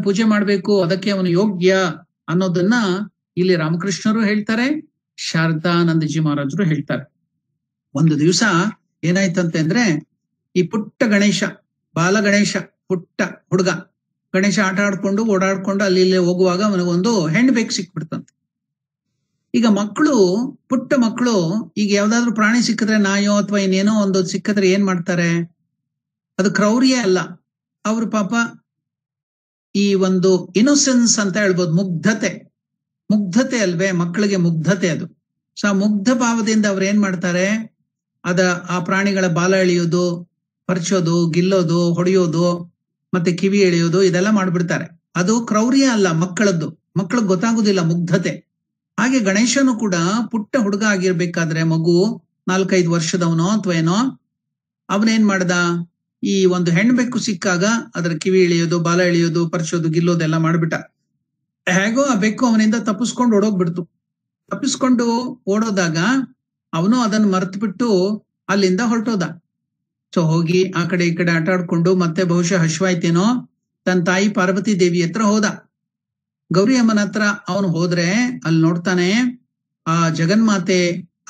Speaker 1: ಪೂಜೆ ಮಾಡ್ಬೇಕು, ಅದಕ್ಕೆ ಅವನು ಯೋಗ್ಯ ಅನ್ನೋದನ್ನ ಇಲ್ಲಿ ರಾಮಕೃಷ್ಣರು ಹೇಳ್ತಾರೆ, ಶಾರದಾನಂದಜಿ ಮಹಾರಾಜರು ಹೇಳ್ತಾರೆ. ಒಂದು ದಿವಸ ಏನಾಯ್ತಂತೆ ಅಂದ್ರೆ, ಈ ಪುಟ್ಟ ಗಣೇಶ, ಬಾಲ ಗಣೇಶ, ಪುಟ್ಟ ಹುಡುಗ ಗಣೇಶ ಆಟ ಆಡ್ಕೊಂಡು ಓಡಾಡ್ಕೊಂಡು ಅಲ್ಲಿ ಇಲ್ಲಿ ಹೋಗುವಾಗ ಅವನಿಗೊಂದು ಹೆಣ್ಣು ಬೇಕು ಸಿಕ್ಬಿಡ್ತಂತೆ. ಈಗ ಮಕ್ಕಳು, ಪುಟ್ಟ ಮಕ್ಕಳು ಈಗ ಯಾವ್ದಾದ್ರು ಪ್ರಾಣಿ ಸಿಕ್ಕಿದ್ರೆ, ನಾಯೋ ಅಥವಾ ಇನ್ನೇನೋ ಒಂದು ಸಿಕ್ಕಿದ್ರೆ ಏನ್ ಮಾಡ್ತಾರೆ? ಅದು ಕ್ರೌರ್ಯ ಅಲ್ಲ, ಅವ್ರ ಪಾಪ ಈ ಒಂದು ಇನ್ನೋಸೆನ್ಸ್ ಅಂತ ಹೇಳ್ಬೋದು, ಮುಗ್ಧತೆ ಅಲ್ವೇ, ಮಕ್ಕಳಿಗೆ ಮುಗ್ಧತೆ ಅದು. ಸೊ ಆ ಮುಗ್ಧ ಭಾವದಿಂದ ಅವ್ರು ಏನ್ ಮಾಡ್ತಾರೆ, ಆ ಪ್ರಾಣಿಗಳ ಬಾಲ ಎಳೆಯೋದು, ಪರ್ಚೋದು, ಗಿಲ್ಲೋದು, ಹೊಡೆಯೋದು, ಮತ್ತೆ ಕಿವಿ ಎಳೆಯೋದು, ಇದೆಲ್ಲ ಮಾಡ್ಬಿಡ್ತಾರೆ. ಅದು ಕ್ರೌರ್ಯ ಅಲ್ಲ, ಮಕ್ಕಳಿಗೆ ಗೊತ್ತಾಗುದಿಲ್ಲ ಮುಗ್ಧತೆ. ಹಾಗೆ ಗಣೇಶನು ಕೂಡ ಪುಟ್ಟ ಹುಡುಗ ಆಗಿರ್ಬೇಕಾದ್ರೆ, ಮಗು 4-5 ವರ್ಷದವನೋ ಅಥವಾ ಏನೋ, ಅವನೇನ್ ಮಾಡ್ದ, ಈ ಒಂದು ಹೆಣ್ಬೆಕ್ಕು ಸಿಕ್ಕಾಗ ಅದರ ಕಿವಿ ಎಳೆಯೋದು, ಬಾಲ ಎಳೆಯೋದು, ಪರ್ಚೋದು, ಗಿಲ್ಲೋದೆಲ್ಲ ಮಾಡ್ಬಿಟ್ಟ. ಹೇಗೋ ಆ ಬೆಕ್ಕು ಅವನಿಂದ ತಪ್ಪಿಸ್ಕೊಂಡು ಓಡೋಗ್ಬಿಡ್ತು. ತಪ್ಪಿಸ್ಕೊಂಡು ಓಡೋದಾಗ ಅವನು ಅದನ್ನ ಮರ್ತು ಬಿಟ್ಟು ಅಲ್ಲಿಂದ ಹೊರಟೋದ. ಸೊ ಹೋಗಿ ಆ ಕಡೆ ಈ ಕಡೆ ಆಟ ಆಡ್ಕೊಂಡು ಮತ್ತೆ ಬಹುಶಃ ಹಶ್ವಾಯ್ತೇನೋ ತನ್ನ ತಾಯಿ ಪಾರ್ವತಿ ದೇವಿ ಹತ್ರ ಹೋದ. ಗೌರಿ ಅಮ್ಮನ ಹತ್ರ ಅವನು ಹೋದ್ರೆ ಅಲ್ಲಿ ನೋಡ್ತಾನೆ, ಆ ಜಗನ್ಮಾತೆ,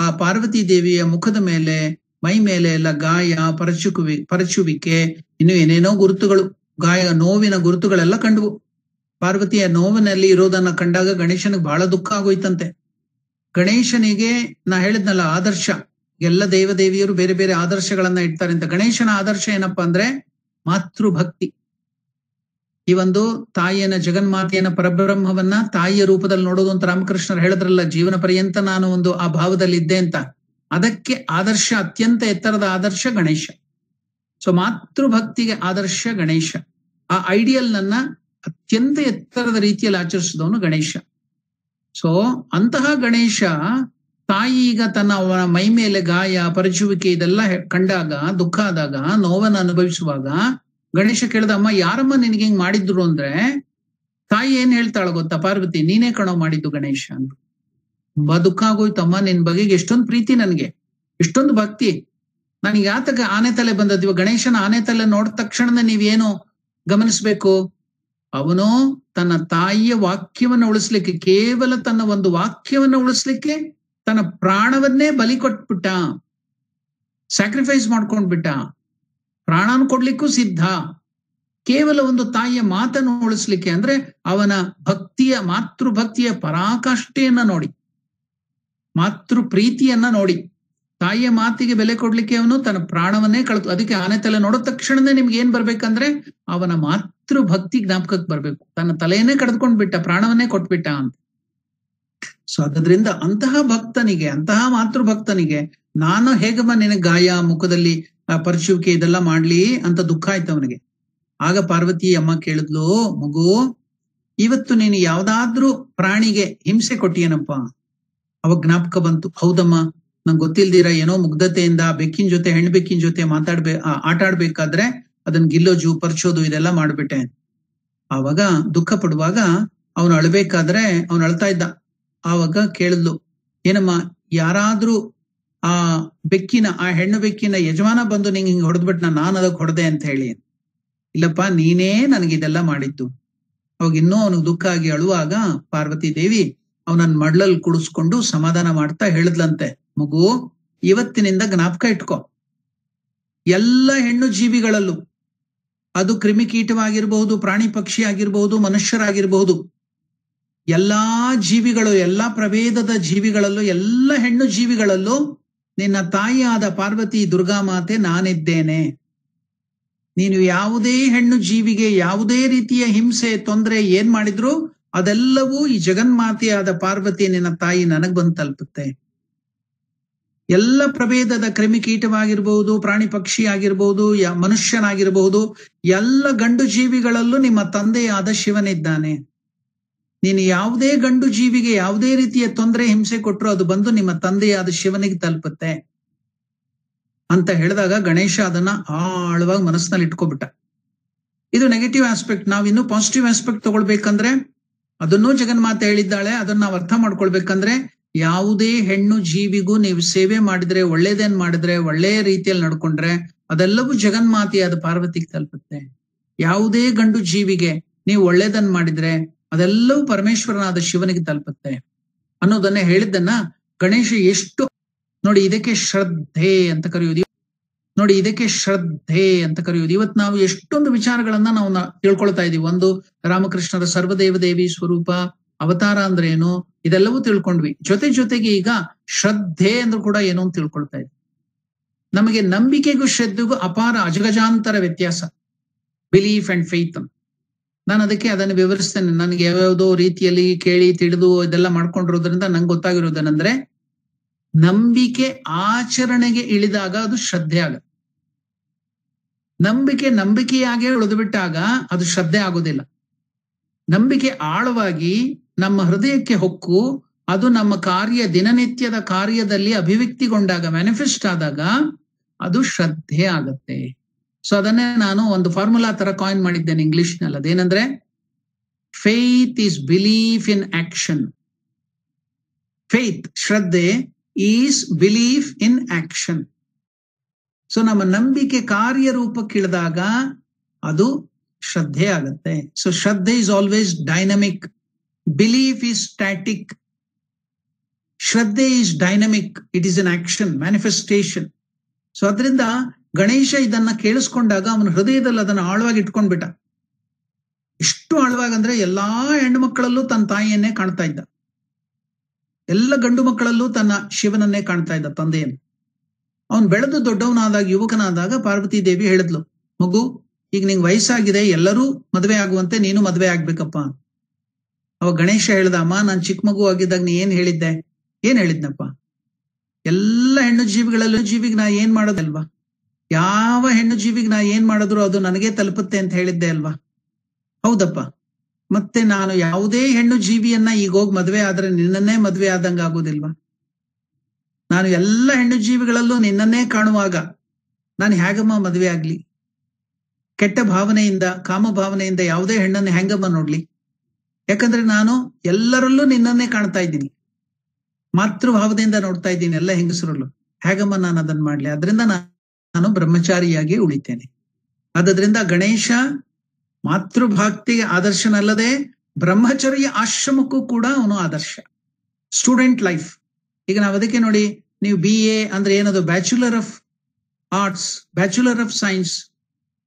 Speaker 1: ಆ ಪಾರ್ವತಿ ದೇವಿಯ ಮುಖದ ಮೇಲೆ, ಮೈ ಮೇಲೆ ಎಲ್ಲ ಗಾಯ, ಪರಚುವಿಕೆ, ಇನ್ನು ಏನೇನೋ ಗುರುತುಗಳು, ನೋವಿನ ಗುರುತುಗಳೆಲ್ಲ ಕಂಡವು. ಪಾರ್ವತಿಯ ನೋವಿನಲ್ಲಿ ಇರೋದನ್ನ ಕಂಡಾಗ ಗಣೇಶನಿಗೆ ಬಹಳ ದುಃಖ ಆಗೋಯ್ತಂತೆ. ಗಣೇಶನಿಗೆ ನಾ ಹೇಳಿದ್ನಲ್ಲ ಆದರ್ಶ, ಎಲ್ಲ ದೇವದೇವಿಯರು ಬೇರೆ ಬೇರೆ ಆದರ್ಶಗಳನ್ನ ಇಡ್ತಾರೆ ಅಂತ. ಗಣೇಶನ ಆದರ್ಶ ಏನಪ್ಪಾ ಅಂದ್ರೆ ಮಾತೃಭಕ್ತಿ. ಈ ಒಂದು ತಾಯಿಯನ್ನ, ಜಗನ್ಮಾತೆಯನ್ನ, ಪರಬ್ರಹ್ಮವನ್ನ ತಾಯಿಯ ರೂಪದಲ್ಲಿ ನೋಡೋದು ಅಂತ ರಾಮಕೃಷ್ಣರು ಹೇಳಿದ್ರಲ್ಲ, ಜೀವನ ಪರ್ಯಂತ ನಾನು ಒಂದು ಆ ಭಾವದಲ್ಲಿ ಇದ್ದೆ ಅಂತ. ಅದಕ್ಕೆ ಆದರ್ಶ, ಅತ್ಯಂತ ಎತ್ತರದ ಆದರ್ಶ ಗಣೇಶ. ಸೊ ಮಾತೃಭಕ್ತಿಗೆ ಆದರ್ಶ ಗಣೇಶ. ಆ ಐಡಿಯಲ್ ನನ್ನ ಅತ್ಯಂತ ಎತ್ತರದ ರೀತಿಯಲ್ಲಿ ಆಚರಿಸಿದವನು ಗಣೇಶ. ಸೊ ಅಂತಹ ಗಣೇಶ ತಾಯಿ ಈಗ ತನ್ನ ಅವನ ಮೈ ಮೇಲೆ ಗಾಯ, ಪರಚುವಿಕೆ ಇದೆಲ್ಲ ಕಂಡಾಗ, ದುಃಖ ಆದಾಗ, ನೋವನ್ನು ಅನುಭವಿಸುವಾಗ ಗಣೇಶ ಕೇಳ್ದ, ಅಮ್ಮ ಯಾರಮ್ಮ ನಿನಗೆ ಹಿಂಗ್ ಮಾಡಿದ್ರು ಅಂದ್ರೆ, ತಾಯಿ ಏನ್ ಹೇಳ್ತಾಳ ಗೊತ್ತಾ, ಪಾರ್ವತಿ ನೀನೇ ಕಣೋ ಮಾಡಿದ್ದು ಗಣೇಶ ಅಂತ. ತುಂಬಾ ದುಃಖ ಆಗೋಯ್ತಮ್ಮ, ನಿನ್ ಬಗೆಗೆ ಎಷ್ಟೊಂದು ಪ್ರೀತಿ, ನನ್ಗೆ ಎಷ್ಟೊಂದು ಭಕ್ತಿ, ನನಗೆ ಯಾತಕ ಆನೆ ತಲೆ ಬಂದದ್ವ? ಗಣೇಶನ ಆನೆ ತಲೆ ನೋಡಿದ ತಕ್ಷಣ ನೀವೇನು ಗಮನಿಸ್ಬೇಕು, ಅವನು ತನ್ನ ತಾಯಿಯ ವಾಕ್ಯವನ್ನು ಉಳಿಸ್ಲಿಕ್ಕೆ, ಕೇವಲ ತನ್ನ ಒಂದು ವಾಕ್ಯವನ್ನು ಉಳಿಸ್ಲಿಕ್ಕೆ ತನ್ನ ಪ್ರಾಣವನ್ನೇ ಬಲಿ ಕೊಟ್ಬಿಟ್ಟ, ಸ್ಯಾಕ್ರಿಫೈಸ್ ಮಾಡ್ಕೊಂಡ್ಬಿಟ್ಟ, ಪ್ರಾಣನ ಕೊಡ್ಲಿಕ್ಕೂ ಸಿದ್ಧ, ಕೇವಲ ಒಂದು ತಾಯಿಯ ಮಾತನ್ನು ಉಳಿಸ್ಲಿಕ್ಕೆ. ಅಂದ್ರೆ ಅವನ ಭಕ್ತಿಯ, ಮಾತೃಭಕ್ತಿಯ ಪರಾಕಾಷ್ಠೆಯನ್ನ ನೋಡಿ, ಮಾತೃ ಪ್ರೀತಿಯನ್ನ ನೋಡಿ, ತಾಯಿಯ ಮಾತಿಗೆ ಬೆಲೆ ಕೊಡ್ಲಿಕ್ಕೆ ಅವನು ತನ್ನ ಪ್ರಾಣವನ್ನೇ ಕಳೆದು. ಅದಕ್ಕೆ ಆನೆ ತಲೆ ನೋಡಿದ ತಕ್ಷಣನೇ ನಿಮ್ಗೆ ಏನ್ ಬರ್ಬೇಕಂದ್ರೆ ಅವನ ಮಾತೃ ಭಕ್ತಿ ಜ್ಞಾಪಕಕ್ಕೆ ಬರ್ಬೇಕು. ತನ್ನ ತಲೆಯನ್ನೇ ಕಳೆದುಕೊಂಡ್ ಬಿಟ್ಟ, ಪ್ರಾಣವನ್ನೇ ಕೊಟ್ಬಿಟ್ಟ ಅಂತ. ಸೊ ಅದರಿಂದ ಅಂತಹ ಭಕ್ತನಿಗೆ, ಅಂತಹ ಮಾತೃಭಕ್ತನಿಗೆ ನಾನು ಹೇಗಮ್ಮ ನಿನಗೆ ಗಾಯ, ಮುಖದಲ್ಲಿ ಪರಚುವಿಕೆ ಇದೆಲ್ಲ ಮಾಡ್ಲಿ ಅಂತ ದುಃಖ ಆಯ್ತು ಅವನಿಗೆ. ಆಗ ಪಾರ್ವತಿ ಅಮ್ಮ ಕೇಳಿದ್ಲು, ಮಗು ಇವತ್ತು ನೀನು ಯಾವ್ದಾದ್ರೂ ಪ್ರಾಣಿಗೆ ಹಿಂಸೆ ಕೊಟ್ಟಿಯೇನಪ್ಪ? ಅವಾಗ ಜ್ಞಾಪಕ ಬಂತು, ಹೌದಮ್ಮ, ನಂಗೆ ಗೊತ್ತಿಲ್ದಿರ ಏನೋ ಮುಗ್ಧತೆಯಿಂದ ಬೆಕ್ಕಿನ ಜೊತೆ, ಹೆಣ್ಣು ಬೆಕ್ಕಿನ ಜೊತೆ ಆಟ ಆಡ್ಬೇಕಾದ್ರೆ ಅದನ್ನ ಗಿಲ್ಲೋಜು, ಪರ್ಚೋದು ಇದೆಲ್ಲ ಮಾಡ್ಬಿಟ್ಟೆ. ಆವಾಗ ದುಃಖ ಪಡುವಾಗ ಅವನು ಅಳ್ಬೇಕಾದ್ರೆ ಅವನು ಅಳ್ತಾ ಇದ್ದ. ಆವಾಗ ಕೇಳಿದ್ಲು, ಏನಮ್ಮ ಯಾರಾದ್ರೂ ಆ ಬೆಕ್ಕಿನ, ಆ ಹೆಣ್ಣು ಬೆಕ್ಕಿನ ಯಜಮಾನ ಬಂದು ನಿಂಗೆ ಹಿಂಗೆ ಹೊಡೆದ್ಬಿಟ್ಟ, ನಾನು ಅದಕ್ಕೆ ಹೊಡೆದೆ ಅಂತ ಹೇಳಿ. ಇಲ್ಲಪ್ಪ, ನೀನೇ ನನಗಿದೆಲ್ಲ ಮಾಡಿದ್ದು. ಅವಾಗ ಇನ್ನೂ ಅವನಿಗೆ ದುಃಖ ಆಗಿ ಅಳುವಾಗ ಪಾರ್ವತಿ ದೇವಿ ಅವನನ್ನ ಮಡ್ಲಲ್ಲಿ ಕುಡಿಸ್ಕೊಂಡು ಸಮಾಧಾನ ಮಾಡ್ತಾ ಹೇಳಿದ್ಲಂತೆ, ಮಗು ಇವತ್ತಿನಿಂದ ಜ್ಞಾಪಕ ಇಟ್ಕೋ, ಎಲ್ಲ ಹೆಣ್ಣು ಜೀವಿಗಳಲ್ಲೂ, ಅದು ಕ್ರಿಮಿಕೀಟವಾಗಿರ್ಬಹುದು, ಪ್ರಾಣಿ ಪಕ್ಷಿ ಆಗಿರ್ಬಹುದು, ಮನುಷ್ಯರಾಗಿರ್ಬಹುದು, ಎಲ್ಲಾ ಜೀವಿಗಳು, ಎಲ್ಲಾ ಪ್ರಭೇದದ ಜೀವಿಗಳಲ್ಲೂ, ಎಲ್ಲ ಹೆಣ್ಣು ಜೀವಿಗಳಲ್ಲೂ ನಿನ್ನ ತಾಯಿಯಾದ ಪಾರ್ವತಿ ದುರ್ಗಾಮಾತೆ ನಾನಿದ್ದೇನೆ. ನೀನು ಯಾವುದೇ ಹೆಣ್ಣು ಜೀವಿಗೆ ಯಾವುದೇ ರೀತಿಯ ಹಿಂಸೆ, ತೊಂದರೆ ಏನ್ ಮಾಡಿದ್ರು ಅದೆಲ್ಲವೂ ಈ ಜಗನ್ಮಾತೆಯಾದ ಪಾರ್ವತಿ ನಿನ್ನ ತಾಯಿ ನನಗ್ ಬಂದು ತಲುಪುತ್ತೆ. ಎಲ್ಲ ಪ್ರಭೇದದ ಕ್ರಿಮಿಕೀಟವಾಗಿರ್ಬಹುದು, ಪ್ರಾಣಿ ಪಕ್ಷಿ ಆಗಿರ್ಬಹುದು, ಮನುಷ್ಯನಾಗಿರ್ಬಹುದು, ಎಲ್ಲ ಗಂಡು ಜೀವಿಗಳಲ್ಲೂ ನಿಮ್ಮ ತಂದೆಯಾದ ಶಿವನಿದ್ದಾನೆ. ನೀನು ಯಾವುದೇ ಗಂಡು ಜೀವಿಗೆ ಯಾವುದೇ ರೀತಿಯ ತೊಂದರೆ, ಹಿಂಸೆ ಕೊಟ್ಟರು ಅದು ಬಂದು ನಿಮ್ಮ ತಂದೆಯಾದ ಶಿವನಿಗೆ ತಲುಪುತ್ತೆ ಅಂತ ಹೇಳಿದಾಗ ಗಣೇಶ ಅದನ್ನ ಆಳವಾಗಿ ಮನಸ್ಸಿನಲ್ಲಿ ಇಟ್ಕೊಬಿಟ್ಟ. ಇದು ನೆಗೆಟಿವ್ ಆಸ್ಪೆಕ್ಟ್. ನಾವ್ ಇನ್ನು ಪಾಸಿಟಿವ್ ಆಸ್ಪೆಕ್ಟ್ ತಗೊಳ್ಬೇಕಂದ್ರೆ, ಅದನ್ನೂ ಜಗನ್ಮಾತೆ ಹೇಳಿದ್ದಾಳೆ, ಅದನ್ನ ನಾವು ಅರ್ಥ ಮಾಡ್ಕೊಳ್ಬೇಕಂದ್ರೆ, ಯಾವುದೇ ಹೆಣ್ಣು ಜೀವಿಗೂ ನೀವು ಸೇವೆ ಮಾಡಿದ್ರೆ, ಒಳ್ಳೇದೇನ್ ಮಾಡಿದ್ರೆ, ಒಳ್ಳೆಯ ರೀತಿಯಲ್ಲಿ ನಡ್ಕೊಂಡ್ರೆ ಅದೆಲ್ಲವೂ ಜಗನ್ಮಾತೆಯಾದ ಪಾರ್ವತಿಗೆ ತಲುಪುತ್ತೆ. ಯಾವುದೇ ಗಂಡು ಜೀವಿಗೆ ನೀವು ಒಳ್ಳೇದನ್ನ ಮಾಡಿದ್ರೆ ಅದೆಲ್ಲವೂ ಪರಮೇಶ್ವರನಾದ ಶಿವನಿಗೆ ತಲುಪುತ್ತೆ ಅನ್ನೋದನ್ನೇ ಹೇಳಿದ್ದನ್ನ ಗಣೇಶ ಎಷ್ಟು ನೋಡಿ, ಇದಕ್ಕೆ ಶ್ರದ್ಧೆ ಅಂತ ಕರೆಯುವುದು. ನೋಡಿ, ಇದಕ್ಕೆ ಶ್ರದ್ಧೆ ಅಂತ ಕರೆಯುವುದು. ಇವತ್ತು ನಾವು ಎಷ್ಟೊಂದು ವಿಚಾರಗಳನ್ನ ನಾವು ತಿಳ್ಕೊಳ್ತಾ ಇದೀವಿ. ಒಂದು, ರಾಮಕೃಷ್ಣರ ಸರ್ವದೇವ ದೇವಿ ಸ್ವರೂಪ, ಅವತಾರ ಅಂದ್ರೆ ಏನು, ಇದೆಲ್ಲವೂ ತಿಳ್ಕೊಂಡ್ವಿ. ಜೊತೆಗೆ ಈಗ ಶ್ರದ್ಧೆ ಅಂದ್ರೂ ಕೂಡ ಏನು ಅಂತ ತಿಳ್ಕೊಳ್ತಾ ಇದ್ವಿ. ನಮಗೆ ನಂಬಿಕೆಗೂ ಶ್ರದ್ಧೆಗೂ ಅಪಾರ ಅಜಗಜಾಂತರ ವ್ಯತ್ಯಾಸ, ಬಿಲೀಫ್ ಅಂಡ್ ಫೇತ್. ನಾನು ಅದಕ್ಕೆ ಅದನ್ನು ವಿವರಿಸ್ತೇನೆ. ನನಗೆ ಯಾವ್ಯಾವುದೋ ರೀತಿಯಲ್ಲಿ ಕೇಳಿ ತಿಳಿದು ಇದೆಲ್ಲ ಮಾಡ್ಕೊಂಡಿರೋದ್ರಿಂದ ನಂಗೆ ಗೊತ್ತಾಗಿರೋದೇನೆಂದ್ರೆ, ನಂಬಿಕೆ ಆಚರಣೆಗೆ ಇಳಿದಾಗ ಅದು ಶ್ರದ್ಧೆ ಆಗುತ್ತೆ. ನಂಬಿಕೆಯಾಗೆ ಉಳಿದು ಬಿಟ್ಟಾಗ ಅದು ಶ್ರದ್ಧೆ ಆಗೋದಿಲ್ಲ. ನಂಬಿಕೆ ಆಳವಾಗಿ ನಮ್ಮ ಹೃದಯಕ್ಕೆ ಹೊಕ್ಕು ಅದು ನಮ್ಮ ದಿನನಿತ್ಯದ ಕಾರ್ಯದಲ್ಲಿ ಅಭಿವ್ಯಕ್ತಿಗೊಂಡಾಗ, ಮ್ಯಾನಿಫೆಸ್ಟ್ ಆದಾಗ ಅದು ಶ್ರದ್ಧೆ ಆಗತ್ತೆ. ಸೊ ಅದನ್ನೇ ನಾನು ಒಂದು ಫಾರ್ಮುಲಾ ತರ ಕಾಯಿನ್ ಮಾಡಿದ್ದೇನೆ ಇಂಗ್ಲಿಷ್ ನಲ್ಲಿ. ಅದೇನಂದ್ರೆ, faith is belief in action. Faith, ಶ್ರದ್ಧೆ, is belief in action. So ನಮ್ಮ ನಂಬಿಕೆ ಕಾರ್ಯರೂಪಕ್ಕಿಳಿದಾಗ ಅದು ಶ್ರದ್ಧೆ ಆಗತ್ತೆ. ಸೊ ಶ್ರದ್ಧೆ is always dynamic, belief is static. ಶ್ರದ್ಧೆ is dynamic, it is an action, manifestation. So ಅದರಿಂದ ಗಣೇಶ ಇದನ್ನ ಕೇಳಿಸ್ಕೊಂಡಾಗ ಅವನ ಹೃದಯದಲ್ಲಿ ಅದನ್ನ ಆಳವಾಗಿ ಇಟ್ಕೊಂಡ್ಬಿಟ್ಟ. ಎಷ್ಟು ಆಳವಾಗಂದ್ರೆ ಎಲ್ಲಾ ಹೆಣ್ಣು ಮಕ್ಕಳಲ್ಲೂ ತನ್ನ ತಾಯಿಯನ್ನೇ ಕಾಣ್ತಾ ಇದ್ದ, ಎಲ್ಲ ಗಂಡು ಮಕ್ಕಳಲ್ಲೂ ತನ್ನ ಶಿವನನ್ನೇ ಕಾಣ್ತಾ ಇದ್ದ, ತಂದೆಯನ್ನು. ಅವನು ಬೆಳೆದು ದೊಡ್ಡವನಾದಾಗ, ಯುವಕನಾದಾಗ ಪಾರ್ವತಿ ದೇವಿ ಹೇಳಿದ್ಲು, ಮಗು ಈಗ ನಿಂಗೆ ವಯಸ್ಸಾಗಿದೆ, ಎಲ್ಲರೂ ಮದುವೆ ಆಗುವಂತೆ ನೀನು ಮದುವೆ ಆಗ್ಬೇಕಪ್ಪ. ಅವ ಗಣೇಶ ಹೇಳ್ದ, ಅಮ್ಮ ನಾನು ಚಿಕ್ಕ ಮಗು ಆಗಿದ್ದಾಗ ನೀ ಏನ್ ಹೇಳಿದ್ದೆ? ಏನ್ ಹೇಳಿದ್ನಪ್ಪ? ಎಲ್ಲ ಹೆಣ್ಣು ಜೀವಿಗೆ ನಾ ಏನ್ ಮಾಡೋದಲ್ವಾ, ಯಾವ ಹೆಣ್ಣು ಜೀವಿಗೆ ನಾ ಏನ್ ಮಾಡಿದ್ರು ಅದು ನನಗೆ ತಲುಪುತ್ತೆ ಅಂತ ಹೇಳಿದ್ದೆ ಅಲ್ವಾ? ಹೌದಪ್ಪ. ಮತ್ತೆ ನಾನು ಯಾವುದೇ ಹೆಣ್ಣು ಜೀವಿಯನ್ನ ಈಗ ಹೋಗಿ ಮದ್ವೆ ಆದ್ರೆ ನಿನ್ನನ್ನೇ ಮದ್ವೆ ಆದಂಗ ಆಗೋದಿಲ್ವಾ? ನಾನು ಎಲ್ಲ ಹೆಣ್ಣು ಜೀವಿಗಳಲ್ಲೂ ನಿನ್ನನ್ನೇ ಕಾಣುವಾಗ ನಾನು ಹೇಗಮ್ಮ ಮದ್ವೆ ಆಗ್ಲಿ? ಕೆಟ್ಟ ಭಾವನೆಯಿಂದ, ಕಾಮ ಭಾವನೆಯಿಂದ ಯಾವುದೇ ಹೆಣ್ಣನ್ನು ಹೆಂಗಮ್ಮ ನೋಡ್ಲಿ? ಯಾಕಂದ್ರೆ ನಾನು ಎಲ್ಲರಲ್ಲೂ ನಿನ್ನನ್ನೇ ಕಾಣ್ತಾ ಇದ್ದೀನಿ, ಮಾತೃಭಾವದಿಂದ ನೋಡ್ತಾ ಇದ್ದೀನಿ ಎಲ್ಲ ಹೆಂಗಸರಲ್ಲೂ. ಹೇಗಮ್ಮ ನಾನು ಅದನ್ನ ಮಾಡ್ಲಿ? ಅದರಿಂದ ನಾನು ಬ್ರಹ್ಮಚಾರಿಯಾಗಿ ಉಳಿತೇನೆ. ಆದ್ರಿಂದ ಗಣೇಶ ಮಾತೃಭಕ್ತಿಗೆ ಆದರ್ಶನಲ್ಲದೆ ಬ್ರಹ್ಮಚರ್ಯ ಆಶ್ರಮಕ್ಕೂ ಕೂಡ ಅವನು ಆದರ್ಶ. Student life. ಈಗ ನಾವು ಅದಕ್ಕೆ ನೋಡಿ, ನೀವು BA ಅಂದ್ರೆ ಏನದು? Bachelor of arts, bachelor of science,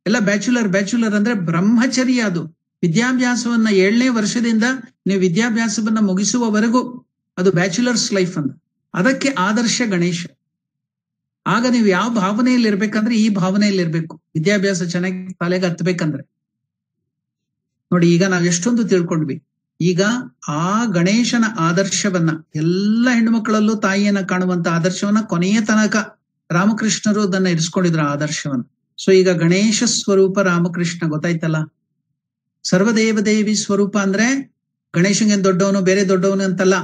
Speaker 1: ಎಲ್ಲ ಬ್ಯಾಚುಲರ್ ಅಂದ್ರೆ ಬ್ರಹ್ಮಚರ್ಯ. ಅದು ವಿದ್ಯಾಭ್ಯಾಸವನ್ನ 7ನೇ ವರ್ಷದಿಂದ ನೀವು ವಿದ್ಯಾಭ್ಯಾಸವನ್ನ ಮುಗಿಸುವವರೆಗೂ ಅದು ಬ್ಯಾಚುಲರ್ಸ್ ಲೈಫ್ ಅಂತ. ಅದಕ್ಕೆ ಆದರ್ಶ ಗಣೇಶ. ಆಗ ನೀವು ಯಾವ ಭಾವನೆಯಲ್ಲಿ ಇರ್ಬೇಕಂದ್ರೆ ಈ ಭಾವನೆಯಲ್ಲಿ ಇರ್ಬೇಕು, ವಿದ್ಯಾಭ್ಯಾಸ ಚೆನ್ನಾಗಿ ತಲೆಗೆ ಹತ್ಬೇಕಂದ್ರೆ. ನೋಡಿ, ಈಗ ನಾವ್ ಎಷ್ಟೊಂದು ತಿಳ್ಕೊಂಡ್ವಿ. ಈಗ ಆ ಗಣೇಶನ ಆದರ್ಶವನ್ನ, ಎಲ್ಲ ಹೆಣ್ಣು ಮಕ್ಕಳಲ್ಲೂ ತಾಯಿಯನ್ನ ಕಾಣುವಂತ ಆದರ್ಶವನ್ನ ಕೊನೆಯ ತನಕ ರಾಮಕೃಷ್ಣರು ಅದನ್ನ ಇರಿಸ್ಕೊಂಡಿದ್ರು ಆದರ್ಶವನ್ನ. ಸೊ ಈಗ ಗಣೇಶ ಸ್ವರೂಪ ರಾಮಕೃಷ್ಣ ಗೊತ್ತಾಯ್ತಲ್ಲ. ಸರ್ವದೇವ ದೇವಿ ಸ್ವರೂಪ ಅಂದ್ರೆ ಗಣೇಶನಿಗೆ ದೊಡ್ಡವನು ಬೇರೆ ದೊಡ್ಡವನು ಅಂತಲ್ಲ.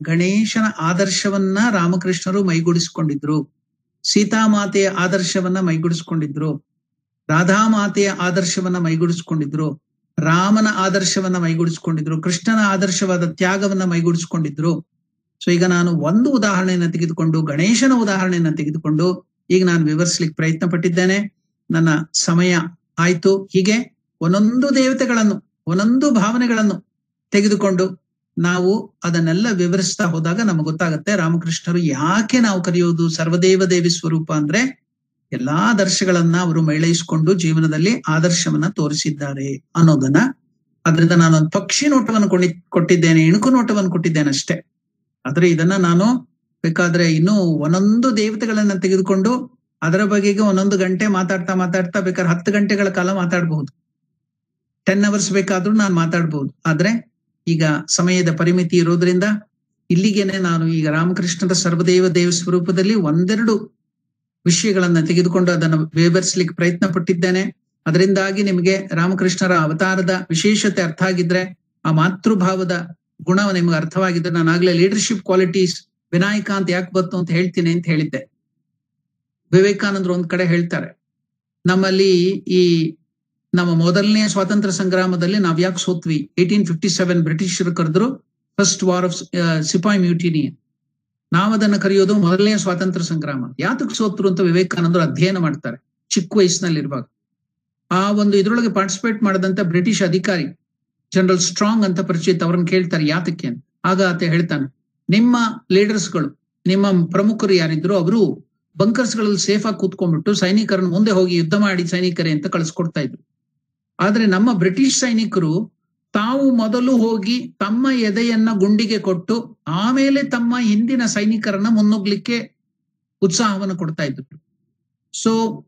Speaker 1: ಗಣೇಶನ ಆದರ್ಶವನ್ನ ರಾಮಕೃಷ್ಣರು ಮೈಗೂಡಿಸ್ಕೊಂಡಿದ್ರು. ಸೀತಾಮಾತೆಯ ಆದರ್ಶವನ್ನ ಮೈಗೂಡಿಸ್ಕೊಂಡಿದ್ರು. ರಾಧಾಮಾತೆಯ ಆದರ್ಶವನ್ನ ಮೈಗೂಡಿಸ್ಕೊಂಡಿದ್ರು. ರಾಮನ ಆದರ್ಶವನ್ನ ಮೈಗೂಡಿಸ್ಕೊಂಡಿದ್ರು. ಕೃಷ್ಣನ ಆದರ್ಶವಾದ ತ್ಯಾಗವನ್ನ ಮೈಗೂಡಿಸ್ಕೊಂಡಿದ್ರು. ಸೊ ಈಗ ನಾನು ಒಂದು ಉದಾಹರಣೆಯನ್ನ ತೆಗೆದುಕೊಂಡು, ಗಣೇಶನ ಉದಾಹರಣೆಯನ್ನ ತೆಗೆದುಕೊಂಡು ಈಗ ನಾನು ವಿವರಿಸ್ಲಿಕ್ಕೆ ಪ್ರಯತ್ನ ಪಟ್ಟಿದ್ದೇನೆ. ನನ್ನ ಸಮಯ ಆಯ್ತು. ಹೀಗೆ ಒಂದೊಂದು ದೇವತೆಗಳನ್ನು, ಒಂದೊಂದು ಭಾವನೆಗಳನ್ನು ತೆಗೆದುಕೊಂಡು ನಾವು ಅದನ್ನೆಲ್ಲ ವಿವರಿಸ್ತಾ ಹೋದಾಗ ನಮಗೆ ಗೊತ್ತಾಗತ್ತೆ ರಾಮಕೃಷ್ಣರು ಯಾಕೆ ನಾವು ಕರೆಯೋದು ಸರ್ವದೇವ ದೇವಿ ಸ್ವರೂಪ ಅಂದ್ರೆ, ಎಲ್ಲಾ ಆದರ್ಶಗಳನ್ನ ಅವರು ಮೇಳೈಸಿಕೊಂಡು ಜೀವನದಲ್ಲಿ ಆದರ್ಶವನ್ನ ತೋರಿಸಿದ್ದಾರೆ ಅನ್ನೋದನ್ನ. ಅದರಿಂದ ನಾನೊಂದು ಪಕ್ಷಿ ನೋಟವನ್ನು ಕೊಟ್ಟಿದ್ದೇನೆ, ಇಣುಕು ನೋಟವನ್ನು ಕೊಟ್ಟಿದ್ದೇನೆ ಅಷ್ಟೇ. ಆದ್ರೆ ಇದನ್ನ ನಾನು ಬೇಕಾದ್ರೆ ಇನ್ನೂ ಒಂದೊಂದು ದೇವತೆಗಳನ್ನ ತೆಗೆದುಕೊಂಡು ಅದರ ಬಗೆಗೆ 1 ಗಂಟೆ ಮಾತಾಡ್ತಾ ಬೇಕಾದ್ರೆ 10 ಗಂಟೆಗಳ ಕಾಲ ಮಾತಾಡಬಹುದು, 10 hours ಬೇಕಾದ್ರೂ ನಾನು ಮಾತಾಡ್ಬಹುದು. ಆದ್ರೆ ಈಗ ಸಮಯದ ಪರಿಮಿತಿ ಇರೋದ್ರಿಂದ ಇಲ್ಲಿಗೇನೆ ನಾನು ಈಗ ರಾಮಕೃಷ್ಣರ ಸರ್ವದೇವ ದೇವ ಸ್ವರೂಪದಲ್ಲಿ ಒಂದೆರಡು ವಿಷಯಗಳನ್ನ ತೆಗೆದುಕೊಂಡು ಅದನ್ನು ವಿವರಿಸಲಿಕ್ಕೆ ಪ್ರಯತ್ನ ಪಟ್ಟಿದ್ದೇನೆ. ಅದರಿಂದಾಗಿ ನಿಮಗೆ ರಾಮಕೃಷ್ಣರ ಅವತಾರದ ವಿಶೇಷತೆ ಅರ್ಥ ಆಗಿದ್ರೆ, ಆ ಮಾತೃಭಾವದ ಗುಣ ನಿಮ್ಗೆ ಅರ್ಥವಾಗಿದ್ರೆ, ನಾನು ಆಗ್ಲೇ ಲೀಡರ್ಶಿಪ್ ಕ್ವಾಲಿಟೀಸ್ ವಿನಾಯಕ ಅಂತ ಯಾಕೆ ಬಂತು ಅಂತ ಹೇಳ್ತೀನಿ ಅಂತ ಹೇಳಿದ್ದೆ. ವಿವೇಕಾನಂದರು ಒಂದ್ ಕಡೆ ಹೇಳ್ತಾರೆ, ನಮ್ಮಲ್ಲಿ ಈ ನಮ್ಮ ಮೊದಲನೆಯ ಸ್ವಾತಂತ್ರ್ಯ ಸಂಗ್ರಾಮದಲ್ಲಿ ನಾವ್ ಯಾಕೆ ಸೋತ್ವಿ? 1857 ಬ್ರಿಟಿಷರು ಕರೆದ್ರು ಫಸ್ಟ್ ವಾರ್ ಆಫ್ ಸಿಪಾಯಿ ಮ್ಯೂಟಿನಿ. ನಾವದನ್ನ ಕರೆಯೋದು ಮೊದಲನೆಯ ಸ್ವಾತಂತ್ರ್ಯ ಸಂಗ್ರಾಮ. ಯಾತಕ್ ಸೋತ್ರು ಅಂತ ವಿವೇಕಾನಂದರು ಅಧ್ಯಯನ ಮಾಡ್ತಾರೆ ಚಿಕ್ಕ ವಯಸ್ಸಿನಲ್ಲಿರುವಾಗ. ಆ ಒಂದು ಇದ್ರೊಳಗೆ ಪಾರ್ಟಿಸಿಪೇಟ್ ಮಾಡದಂತ ಬ್ರಿಟಿಷ್ ಅಧಿಕಾರಿ ಜನರಲ್ ಸ್ಟ್ರಾಂಗ್ ಅಂತ ಪರಿಚಿತ. ಅವ್ರನ್ನ ಕೇಳ್ತಾರೆ ಯಾತಕ್ಕೆ ಅಂತ. ಆಗ ಆತ ಹೇಳ್ತಾನೆ, ನಿಮ್ಮ ಲೀಡರ್ಸ್ಗಳು, ನಿಮ್ಮ ಪ್ರಮುಖರು ಯಾರಿದ್ರು ಅವರು ಬಂಕರ್ಸ್ ಗಳಲ್ಲಿ ಸೇಫ್ ಆಗಿ ಕೂತ್ಕೊಂಡ್ಬಿಟ್ಟು ಸೈನಿಕರನ್ನು ಮುಂದೆ ಹೋಗಿ ಯುದ್ಧ ಮಾಡಿ ಸೈನಿಕರೇ ಅಂತ ಕಳಿಸ್ಕೊಡ್ತಾ ಇದ್ರು. ಆದ್ರೆ ನಮ್ಮ ಬ್ರಿಟಿಷ್ ಸೈನಿಕರು ತಾವು ಮೊದಲು ಹೋಗಿ ತಮ್ಮ ಎದೆಯನ್ನ ಗುಂಡಿಗೆ ಕೊಟ್ಟು ಆಮೇಲೆ ತಮ್ಮ ಹಿಂದಿನ ಸೈನಿಕರನ್ನ ಮುನ್ನುಗ್ಲಿಕ್ಕೆ ಉತ್ಸಾಹವನ್ನು ಕೊಡ್ತಾ ಇದ್ರು. ಸೊ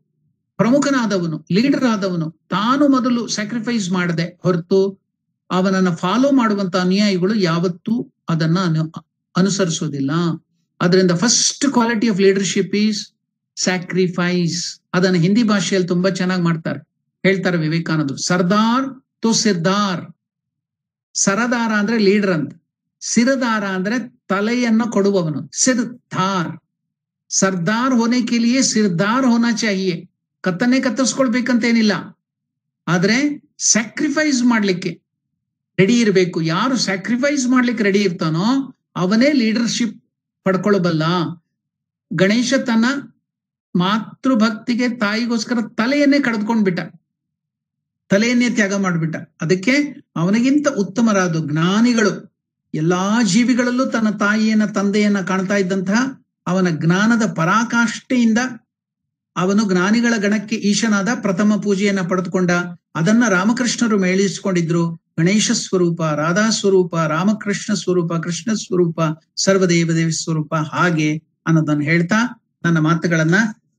Speaker 1: ಪ್ರಮುಖನಾದವನು, ಲೀಡರ್ ಆದವನು ತಾನು ಮೊದಲು ಸ್ಯಾಕ್ರಿಫೈಸ್ ಮಾಡದೆ ಹೊರತು ಅವನನ್ನ ಫಾಲೋ ಮಾಡುವಂತ ಅನುಯಾಯಿಗಳು ಯಾವತ್ತೂ ಅದನ್ನ ಅನುಸರಿಸೋದಿಲ್ಲ. ಅದರಿಂದ first quality of leadership is sacrifice. ಅದನ್ನ ಹಿಂದಿ ಭಾಷೆಯಲ್ಲಿ ತುಂಬಾ ಚೆನ್ನಾಗಿ ಮಾಡ್ತಾರೆ, ಹೇಳ್ತಾರೆ ವಿವೇಕಾನಂದರು. ಸರ್ದಾರ್ ತೋ ಸಿರ್ದಾರ್. ಸರದಾರ ಅಂದ್ರೆ ಲೀಡರ್ ಅಂತ, ಸಿರದಾರ ಅಂದ್ರೆ ತಲೆಯನ್ನ ಕೊಡುವವನು, ಸಿರ್ದಾರ್. ಸರ್ದಾರ್ ಹೋನೆ ಕೆ ಲಿಯೆ ಸಿರ್ದಾರ್ ಹೋನಾ ಚಾಹಿಯೆ. ಕತ್ತನ್ನೇ ಕತ್ತರಿಸ್ಕೊಳ್ಬೇಕಂತ ಏನಿಲ್ಲ, ಆದ್ರೆ ಸ್ಯಾಕ್ರಿಫೈಸ್ ಮಾಡ್ಲಿಕ್ಕೆ ರೆಡಿ ಇರಬೇಕು. ಯಾರು ಸ್ಯಾಕ್ರಿಫೈಸ್ ಮಾಡ್ಲಿಕ್ಕೆ ರೆಡಿ ಇರ್ತಾನೋ ಅವನೇ ಲೀಡರ್ಶಿಪ್ ಪಡ್ಕೊಳ್ಬಲ್ಲ. ಗಣೇಶ ತನ್ನ ಮಾತೃಭಕ್ತಿಗೆ ತಾಯಿಗೋಸ್ಕರ ತಲೆಯನ್ನೇ ಕಳೆದುಕೊಂಡ್ಬಿಟ್ಟ, ತಲೆಯನ್ನೇ ತ್ಯಾಗ ಮಾಡ್ಬಿಟ್ಟ. ಅದಕ್ಕೆ ಅವನಿಗಿಂತ ಉತ್ತಮರಾದ ಜ್ಞಾನಿಗಳು, ಎಲ್ಲಾ ಜೀವಿಗಳಲ್ಲೂ ತನ್ನ ತಾಯಿಯನ್ನ ತಂದೆಯನ್ನ ಕಾಣ್ತಾ ಇದ್ದಂತಹ ಅವನ ಜ್ಞಾನದ ಪರಾಕಾಷ್ಠೆಯಿಂದ ಅವನು ಜ್ಞಾನಿಗಳ ಗಣಕ್ಕೆ ಈಶನಾದ, ಪ್ರಥಮ ಪೂಜೆಯನ್ನ ಪಡೆದುಕೊಂಡ. ಅದನ್ನ ರಾಮಕೃಷ್ಣರು ಮೇಳಿಸಿಕೊಂಡಿದ್ರು. ಗಣೇಶ ಸ್ವರೂಪ, ರಾಧಾ ಸ್ವರೂಪ, ರಾಮಕೃಷ್ಣ ಸ್ವರೂಪ, ಕೃಷ್ಣ ಸ್ವರೂಪ, ಸರ್ವದೇವದೇವಿ ಸ್ವರೂಪ, ಹಾಗೆ ಅನ್ನೋದನ್ನು ಹೇಳ್ತಾ ನನ್ನ ಮಾತುಗಳನ್ನ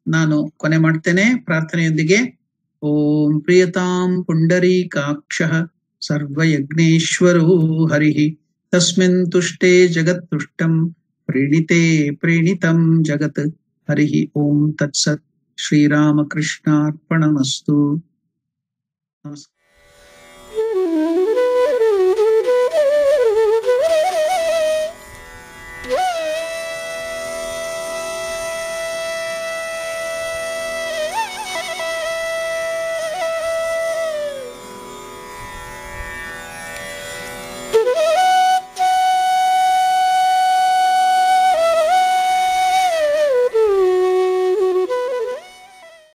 Speaker 1: ನಾನು ಕೊನೆ ಮಾಡ್ತೇನೆ ಪ್ರಾರ್ಥನೆಯೊಂದಿಗೆ. ಓಂ ಪ್ರಿಯತಾಂ ಪುಂಡರೀಕಾಕ್ಷಃ ಸರ್ವಯಜ್ಞೇಶ್ವರೋ ಹರಿಃ ತಸ್ಮಿನ್ ತುಷ್ಟೇ ಜಗತ್ ತುಷ್ಟಂ ಪ್ರೀಣಿತೆ ಪ್ರೀಣಿತಂ ಜಗತ್ ಹರಿಃ. ಓಂ ತತ್ಸತ್. ಶ್ರೀರಾಮಕೃಷ್ಣಾರ್ಪಣಮಸ್ತು. ನಮಸ್ಕಾರ.